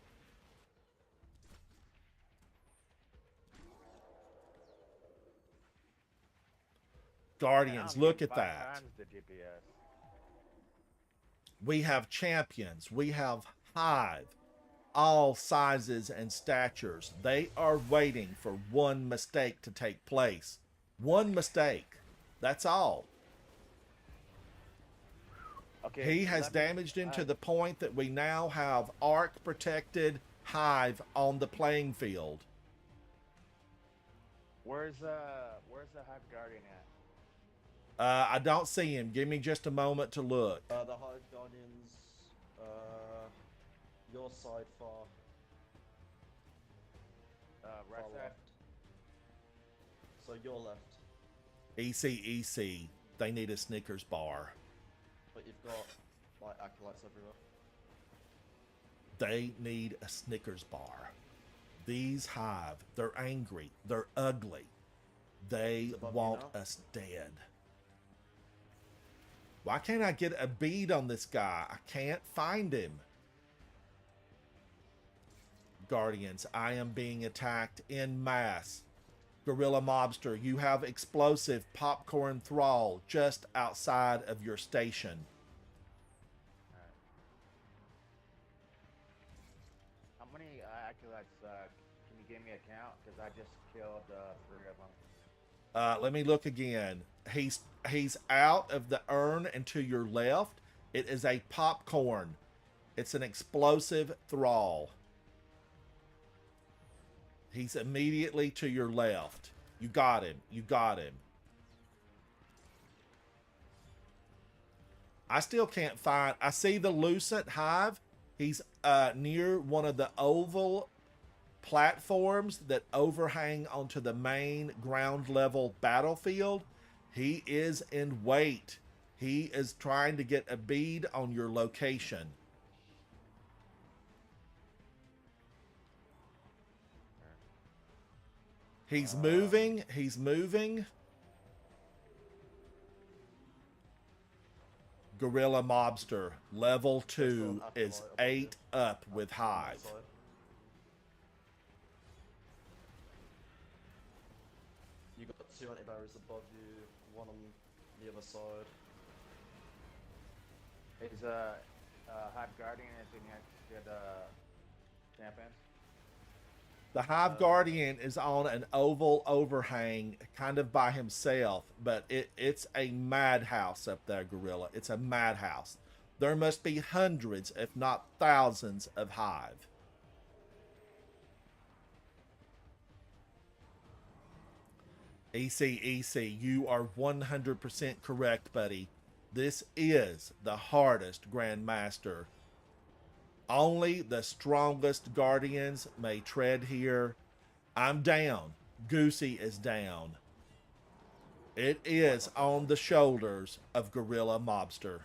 Guardians, Now I'm look getting at five that. times the DPS. We have champions. We have Hive. All sizes and statures. They are waiting for one mistake to take place. One mistake. That's all. Okay. He has let me- damaged him to the point that we now have arc protected Hive on the playing field. Where's the Hive Guardian at? I don't see him. Give me just a moment to look. The Hive Guardians, your side far Right side. left. So your left, EC. They need a Snickers bar. but you've got like acolytes everywhere. They need a Snickers bar. These Hive, they're angry. They're ugly. They Is it above you want now? us dead. Why can't I get a bead on this guy? I can't find him. Guardians, I am being attacked en masse. Gorilla Mobster, you have explosive popcorn thrall just outside of your station. How many acolytes? Can you give me a count? Because I just killed 3 of them. Let me look again. He's out of the urn and to your left. It is a popcorn. It's an explosive thrall. He's immediately to your left. You got him. You got him. I still can't find... I see the Lucent Hive. He's near one of the oval platforms that overhang onto the main ground level battlefield. He is in wait. He is trying to get a bead on your location. He's moving. He's moving. Gorilla Mobster, level 2 is 8 up with Hive. Side. You got 2 anti-barriers above you, 1 on the other side. Is Hive Guardian anything good champions? The Hive Guardian is on an oval overhang kind of by himself, but it's a madhouse up there, Gorilla. It's a madhouse. There must be hundreds, if not thousands, of Hive. EC, you are 100% correct, buddy. This is the hardest Grandmaster. Only the strongest Guardians may tread here. I'm down. Goosey is down. It is on the shoulders of Gorilla Mobster.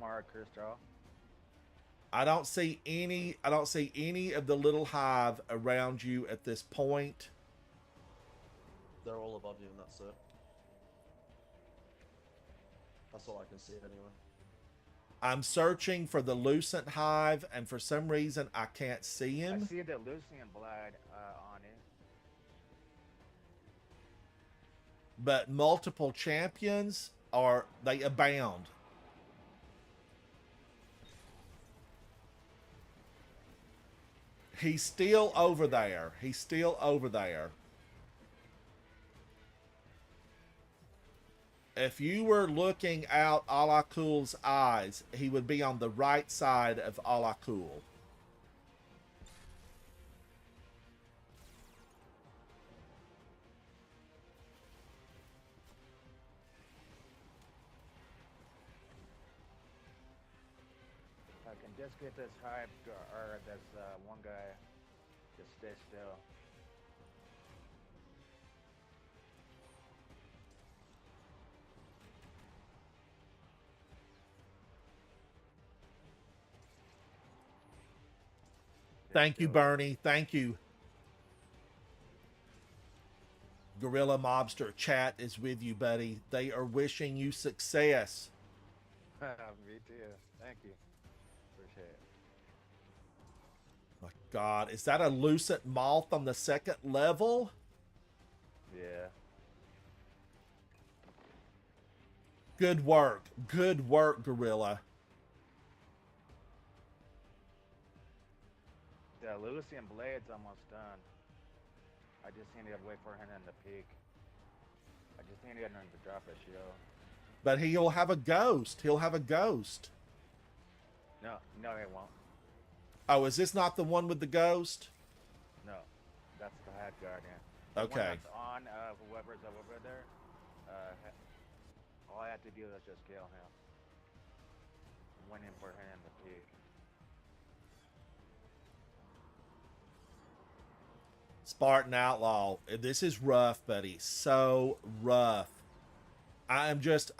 markers, though. I don't see any of the little hive around you at this point. They're all above you, and that's it. That's all I can see anyway. I'm searching for the Lucent hive, and for some reason I can't see I him. see the Lucian blood on it. But multiple champions they abound. He's still over there. He's still over there. If you were looking out Alakul's eyes, he would be on the right side of Alakul. I can just get this hive, or this one guy. Just stay still. Thank you, Bernie. Thank you. Gorilla Mobster chat is with you, buddy. They are wishing you success. Me too. Thank you. Appreciate it. My God, is that a Lucent Moth on the second level? Yeah. Good work. Good work, Gorilla. The Lucian Blade's almost done. I just need to wait for him in the peak. I just need to get him to drop a shield. But he'll have a ghost. He'll have a ghost. No, he won't. Oh, is this not the one with the ghost? No, that's the Head Guardian. The one Okay. that's on whoever's over there. All I have to do is just kill him. I'm waiting for him in the peak. Spartan Outlaw. This is rough, buddy. So rough. I am just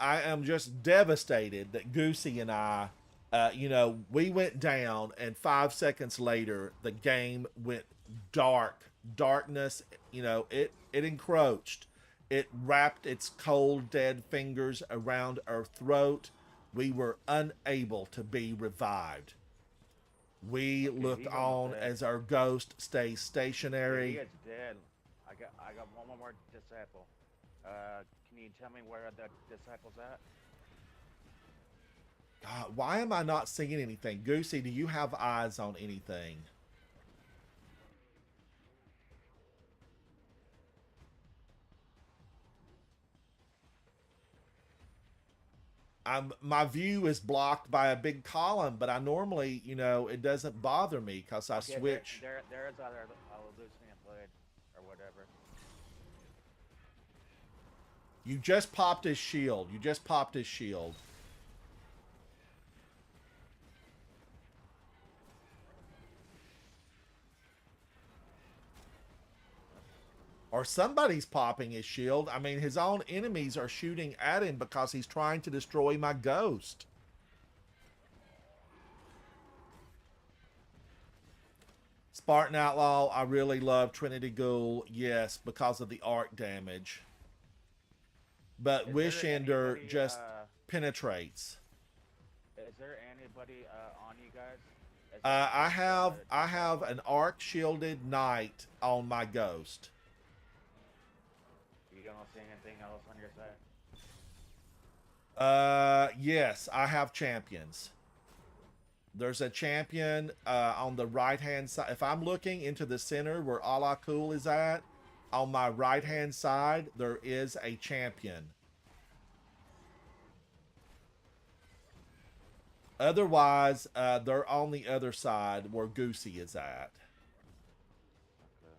devastated that Goosey and I, we went down, and 5 seconds later the game went dark. Darkness, it encroached. It wrapped its cold, dead fingers around our throat. We were unable to be revived. We looked he's on almost dead. as our ghost stays stationary. He is dead. I got one more disciple. Can you tell me where the disciple's at? God, why am I not seeing anything? Goosey, do you have eyes on anything? My view is blocked by a big column, but I normally, it doesn't bother me because I Okay, switch. There is other Lucian Blade or whatever. You just popped his shield. You just popped his shield. Or somebody's popping his shield. I mean, his own enemies are shooting at him because he's trying to destroy my ghost. Spartan Outlaw, I really love Trinity Ghoul. Yes, because of the arc damage. But Is Wish there Ender anybody, just penetrates. Is there anybody on you guys? Is I there- have an arc shielded knight on my ghost. You don't see anything else on your side? Yes, I have champions. There's a champion on the right hand side. If I'm looking into the center where Alakul is at, on my right hand side there is a champion. Otherwise, they're on the other side where Goosey is at. Okay.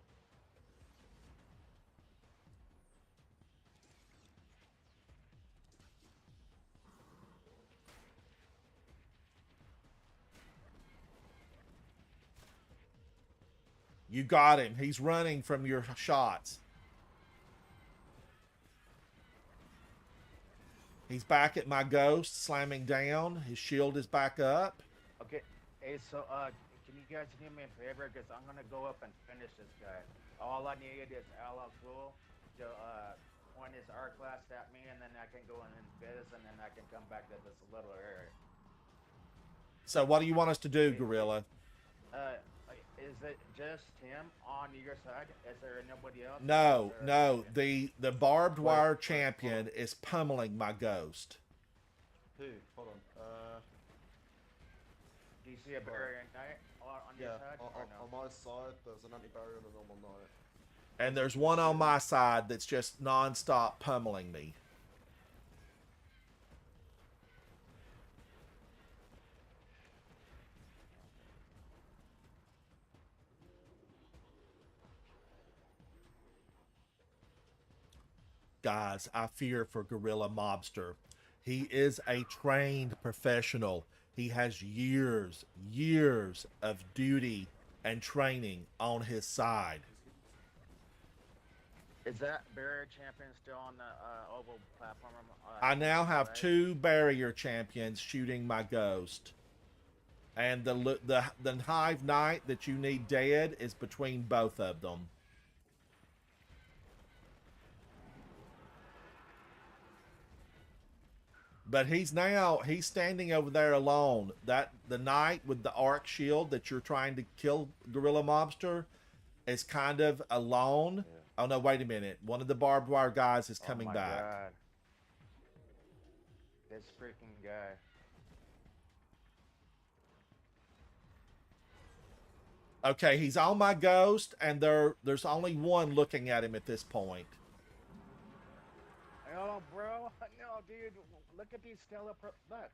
You got him. He's running from your shots. He's back at my ghost, slamming down. His shield is back up. Okay. Hey, so can you guys do me a favor? Because I'm gonna go up and finish this guy. All I need is LL Cool to point his arc blast at me, and then I can go in and biz, and then I can come back to this little area. So what do you want us to do, Gorilla? Is it just him on your side? Is there nobody else? No, Or- no. The barbed wire champion is pummeling my ghost. Who? Hold on. Do you see a barrier knight on your Yeah, side? or no? on my side, there's an anti-barrier and a normal knight. And there's one on my side that's just non-stop pummeling me. Guys, I fear for Gorilla Mobster. He is a trained professional. He has years of duty and training on his side. Is that barrier champion still on the oval platform? I now have right? 2 barrier champions shooting my ghost. And the Hive Knight that you need dead is between both of them. But he's standing over there alone. That the knight with the arc shield that you're trying to kill Gorilla Mobster is kind of alone. Yeah. Oh no, wait a minute. One of the barbed wire guys is coming oh my back. God. This freaking guy. Okay, he's on my ghost, and there's only one looking at him at this point. Oh, bro. No, dude. Look at these stellar. Look.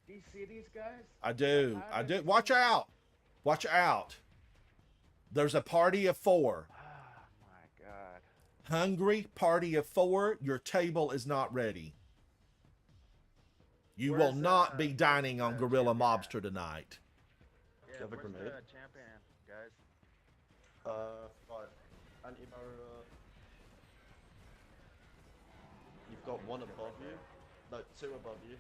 Do you see these guys? I do. How I did do. Watch out. Watch out. There's a party of 4. Oh, my God. Hungry party of 4. Your table is not ready. You will Where's not the- be dining on the Gorilla champion at? Mobster tonight. Yeah, you have a where's grenade? the champion, guys? Right. Anti-barrier. You've got one above you. No, 2 above you.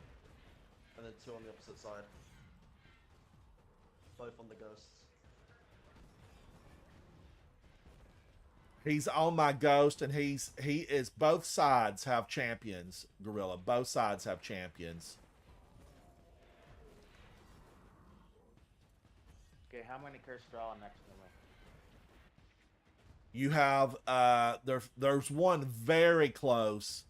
And then 2 on the opposite side. Both on the ghosts. He's on my ghost, and he is both sides have champions, Gorilla. Both sides have champions. Okay, how many curse draw next to me? You have there's one very close.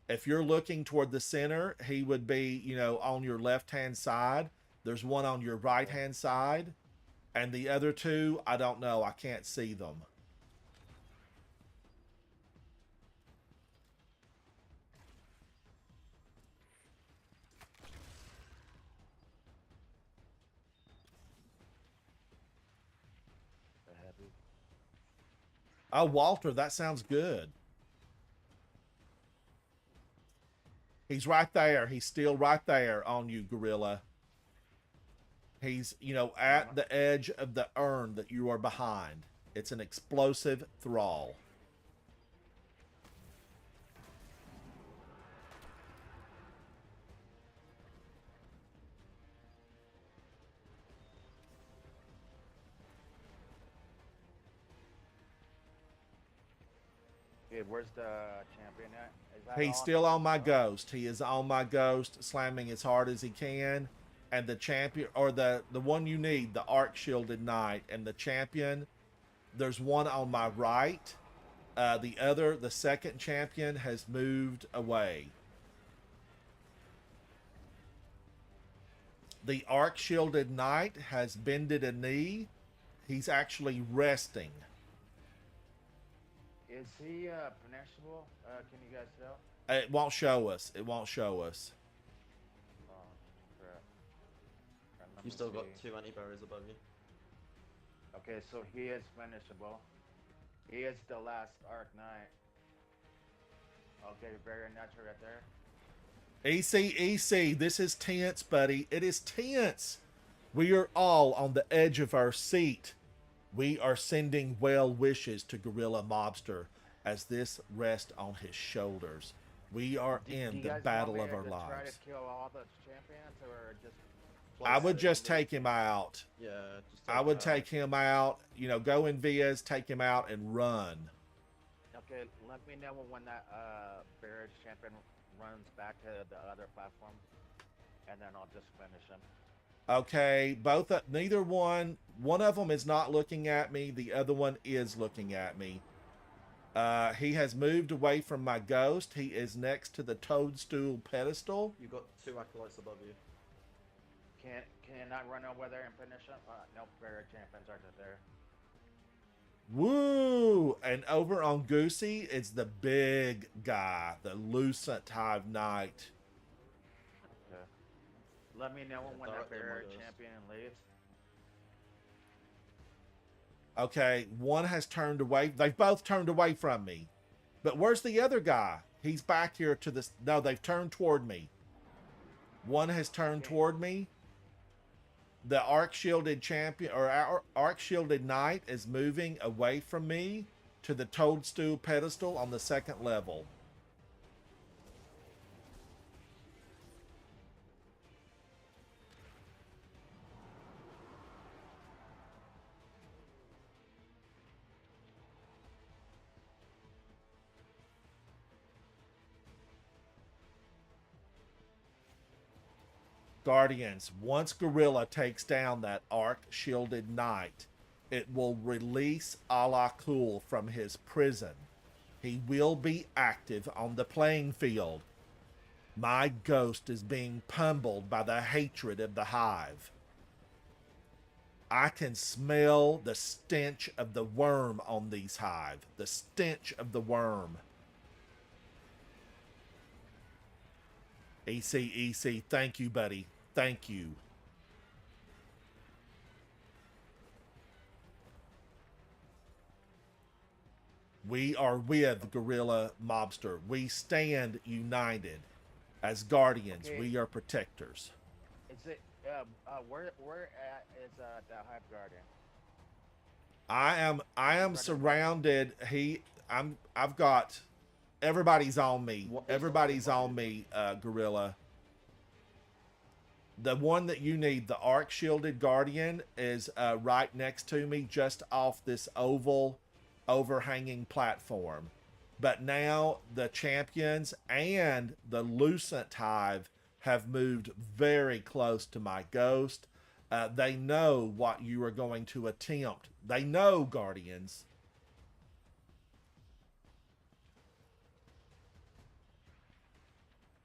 If you're looking toward the center, he would be, on your left-hand side. There's one on your right-hand side. And the other 2, I don't know. I can't see them. The heavy. Oh, Walter, that sounds good. He's right there. He's still right there on you, Gorilla. He's, at the edge of the urn that you are behind. It's an explosive thrall. Okay, where's the champion at? Is that He's all still on my Oh, ghost. He is on my ghost, slamming as hard as he can. And the champion, or the one you need, the arc shielded knight, and the champion, there's one on my right. The second champion has moved away. The arc shielded knight has bended a knee. He's actually resting. Is he punishable? Can you guys tell? It won't show us. It won't show us. Oh, crap. Let You me still got see. 2 anti-barriers above you. Okay, so he is finishable. He is the last Arc Knight. Okay, very natural right there. EC, this is tense, buddy. It is tense. We are all on the edge of our seat. We are sending well wishes to Gorilla Mobster as this rests on his shoulders. We are Do in you the guys battle want of me our to try lives. to kill all the champions, or just? I Place would it just on take him out. Yeah, just I take would him take him out. You know, go in Vias, take him out, and run. Okay, let me know when that Bears champion runs back to the other platform, and then I'll just finish him. Okay, both neither one. One of them is not looking at me. The other one is looking at me. He has moved away from my ghost. He is next to the toadstool pedestal. You got 2 acolytes above you. Can I run over there and finish him? Nope, Bear champions aren't there. Woo! And over on Goosey, it's the big guy, the Lucent Hive Knight. Okay. Let me know when that directly on my Bear ghost. champion leaves. Okay, one has turned away. They've both turned away from me. But where's the other guy? He's back here to this. No, they've turned toward me. One has turned Okay. toward me. The arc shielded champion or our arc shielded knight is moving away from me to the toadstool pedestal on the second level. Guardians, once Gorilla takes down that arc shielded knight, it will release Alakul from his prison. He will be active on the playing field. My ghost is being pummeled by the hatred of the hive. I can smell the stench of the worm on these hive. The stench of the worm. EC, thank you, buddy. Thank you. We are with Gorilla Mobster. We stand united. As guardians, Okay. we are protectors. Is it where at is the Hive Guardian? I am surrounded. I've got everybody's on me. What is Everybody's on on me, Gorilla. The one that you need, the arc shielded guardian, is right next to me, just off this oval overhanging platform. But now the champions and the Lucent Hive have moved very close to my ghost. They know what you are going to attempt. They know, Guardians.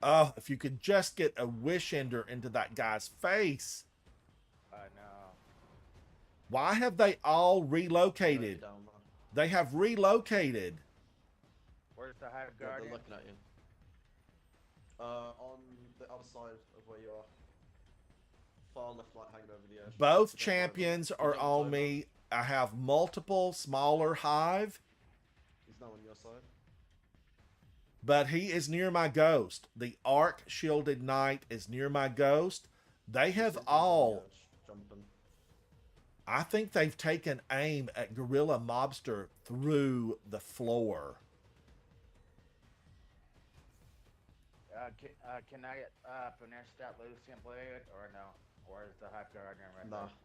Oh, if you could just get a wish ender into that guy's face. No. Why have they all Directly relocated? down there. They have relocated. Where's the Hive Yeah, Guardian? they're looking at you. On the other side of where you are. Far left, like hanging over the edge. Both You jump over. champions You are jump on over. me. I have multiple smaller hive, He's now on your side. but he is near my ghost. The arc shielded knight is near my ghost. They have He's on the all, edge, jumping. I think they've taken aim at Gorilla Mobster through the floor. Can I finish that Lucian Blade or no? Or is the Hive Guardian right Nah. there?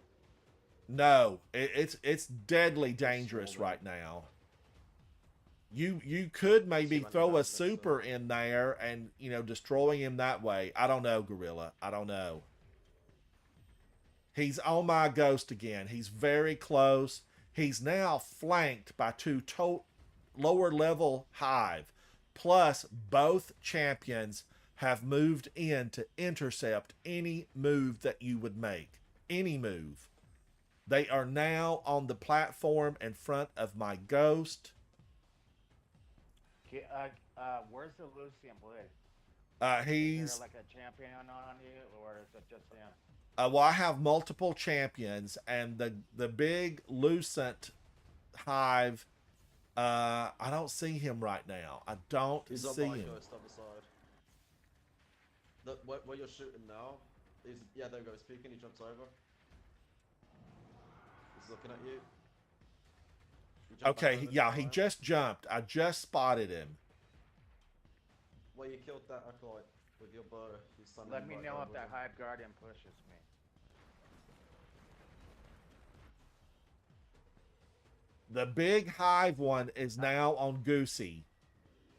No, it's deadly dangerous small, right now. You could maybe See when throw he a does this, super in there and, you know, destroy him that way. I don't know, Gorilla. I don't know. He's on my ghost again. He's very close. He's now flanked by two lower level hive. Plus, both champions have moved in to intercept any move that you would make. Any move. They are now on the platform in front of my ghost. Where's the Lucian Blade? Is He's there like a champion on you, or is it just him? well, I have multiple champions, and the big Lucent hive. I don't see him right now. I don't He's on see my him. ghost on the side. Where you're shooting now, yeah, there we go, he's peeking, he jumps over. He's looking at you. You jump back Okay, over, yeah, jump he right. just jumped. I just spotted him. where you killed that acolyte with your bow. He's standing Let me right know there if with that him. Hive Guardian pushes me. The big hive one is now on Goosey,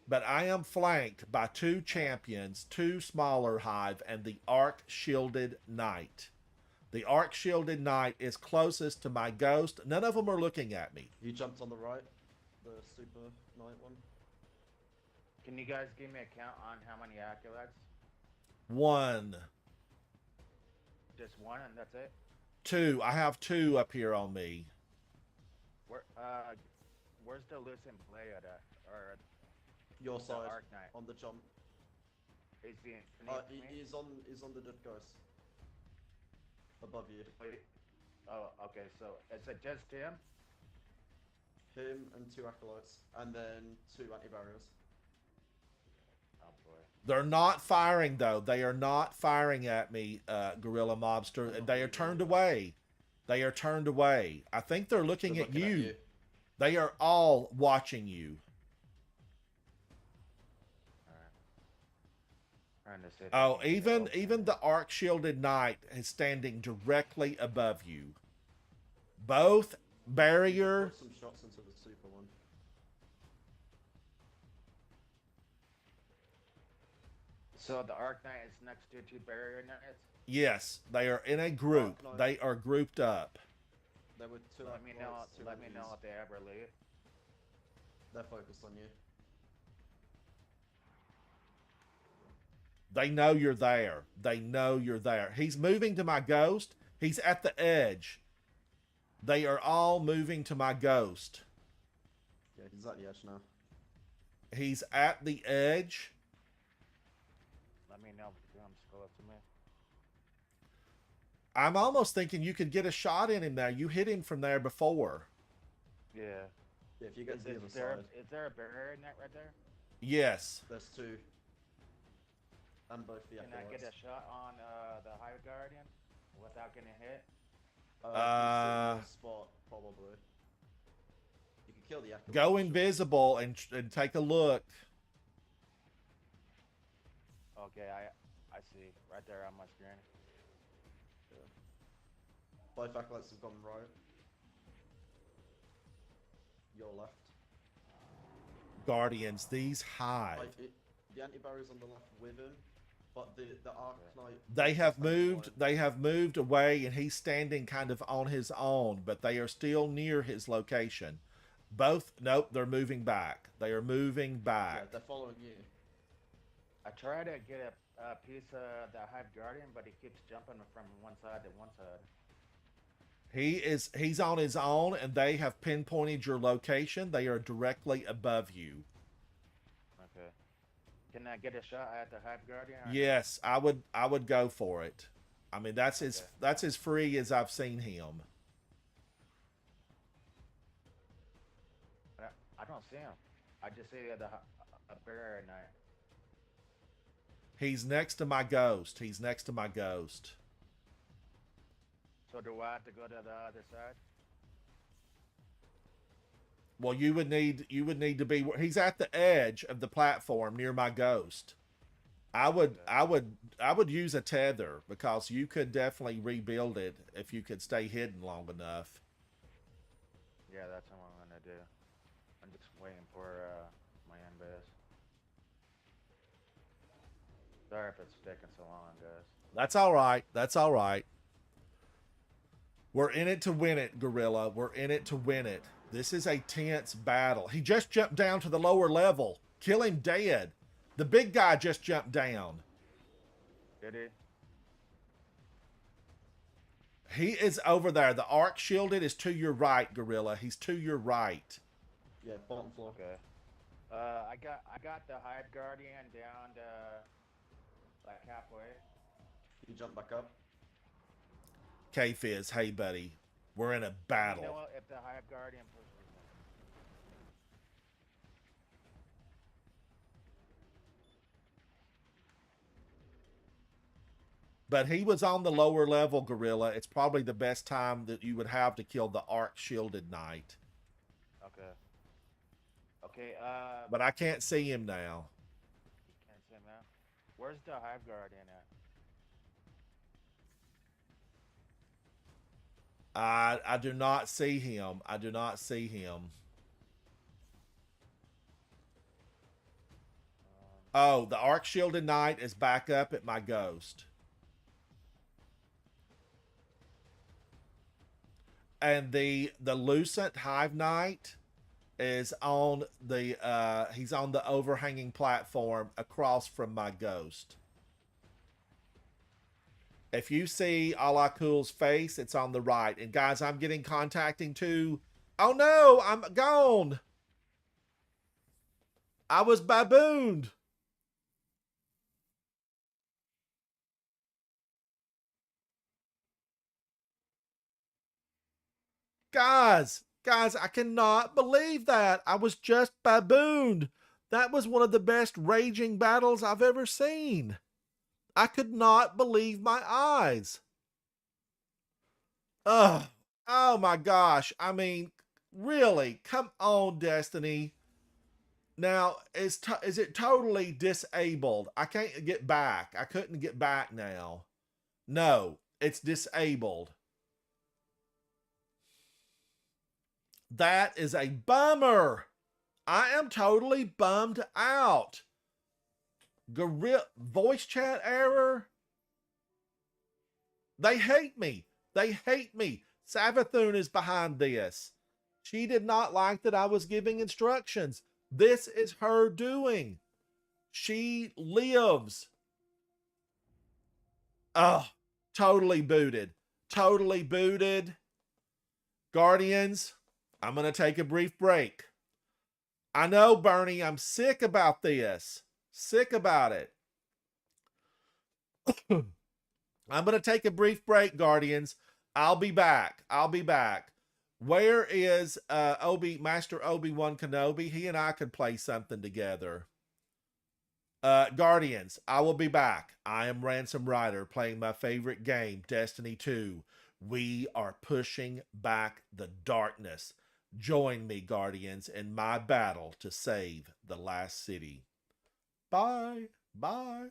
but I am flanked by 2 champions, 2 smaller hive, and the Arc Shielded Knight. The Arc Shielded Knight is closest to my ghost. None of them are looking at me. He jumped on the right, the super knight one. Can you guys give me a count on how many acolytes? 1, Just one, and that's it. 2. I have 2 up here on me. Where's the Lucent Blade at? Or Your the side, Arc Knight? on the jump. Is he underneath me? He's on the dead ghost. Above you. Wait. Oh, okay. So is it just him? Him and 2 acolytes, and then 2 anti-barriers. Oh boy. They're not firing, though. They are not firing at me, Gorilla Mobster. They are turned away. They are turned away. I think they're looking, They're at, looking you. at you. They are all watching you. Trying to say Oh, even the Arc Shielded Knight is standing directly above you. Both barrier. Put some shots into the super one. So the Arc Knight is next to 2 barrier knights. Yes, they are in a group. Arc Knight. They are grouped up. There were 2 Let me know. acolytes, 2 Let me know enemies. if they ever leave. They're focused on you. They know you're there. They know you're there. He's moving to my ghost. He's at the edge. They are all moving to my ghost. Yeah, he's at the edge now. He's at the edge. Let me know if you come close to me. I'm almost thinking you could get a shot in him there. You hit him from there before. Yeah. Yeah, if you get to the other side. Is there a barrier knight right there? Yes. There's 2. And both the Can I acolytes. get a shot on the Hive Guardian without getting hit? He's sitting in a spot, probably. You can kill the acolyte. Go invisible and take a look. Okay, I see. Right there on my screen. Yeah. Both acolytes have gone right. Your left. Guardians, these hive. The anti-barrier's on the left with him, but the Arc Knight... They have standing moved. behind. They have moved away, and he's standing kind of on his own. But they are still near his location. Both. Nope. They're moving back. They are moving Yeah, back. they're following you. I try to get a piece of the Hive Guardian, but he keeps jumping from one side to one side. He's on his own, and they have pinpointed your location. They are directly above you. Okay. Can I get a shot at the Hive Guardian? or- Yes, I would go for it. I mean, that's as free as I've seen him. I don't see him. I just see a barrier knight. He's next to my ghost. He's next to my ghost. So do I have to go to the other side? Well, you would need to be. He's at the edge of the platform near my ghost. I would use a tether because you could definitely rebuild it if you could stay hidden long enough. Yeah, that's what I'm gonna do. I'm just waiting for my end base. Sorry if it's taking so long, guys. That's all right. That's all right. We're in it to win it, Gorilla. We're in it to win it. This is a tense battle. He just jumped down to the lower level. Kill him dead. The big guy just jumped down. Did he? He is over there. The arc shielded is to your right, Gorilla. He's to your right. Yeah, bottom floor. Okay. I got the Hive Guardian down to like halfway. You jump back up. K-Fizz, hey buddy. We're in a battle. You know what? If the Hive Guardian pushes me. But he was on the lower level, Gorilla. It's probably the best time that you would have to kill the arc shielded knight. Okay. Okay. But I can't see him now. Can't see Where's the Hive Guardian at? I do not see him. I do not see him. Oh, the Arc Shielded Knight is back up at my ghost. And the Lucent Hive Knight is on the he's on the overhanging platform across from my ghost. If you see Alakul's face, it's on the right. And guys, I'm getting contacting too. Oh no, I'm gone. I was babooned. Guys, I cannot believe that. I was just babooned. That was one of the best raging battles I've ever seen. I could not believe my eyes. Ugh. Oh my gosh. I mean, really, come on, Destiny. Now, is it totally disabled? I can't get back. I couldn't get back now. No, it's disabled. That is a bummer. I am totally bummed out. Gorilla voice chat error. They hate me. They hate me. Savathun is behind this. She did not like that I was giving instructions. This is her doing. She lives. Oh, totally booted. Totally booted. Guardians, I'm going to take a brief break. I know, Bernie, I'm sick about this. Sick about it. I'm going to take a brief break, Guardians. I'll be back. I'll be back. Where is Master Obi-Wan Kenobi? He and I could play something together. Guardians, I will be back. I am Ransom Rider playing my favorite game, Destiny 2. We are pushing back the darkness. Join me, Guardians, in my battle to save the last city. Bye. Bye.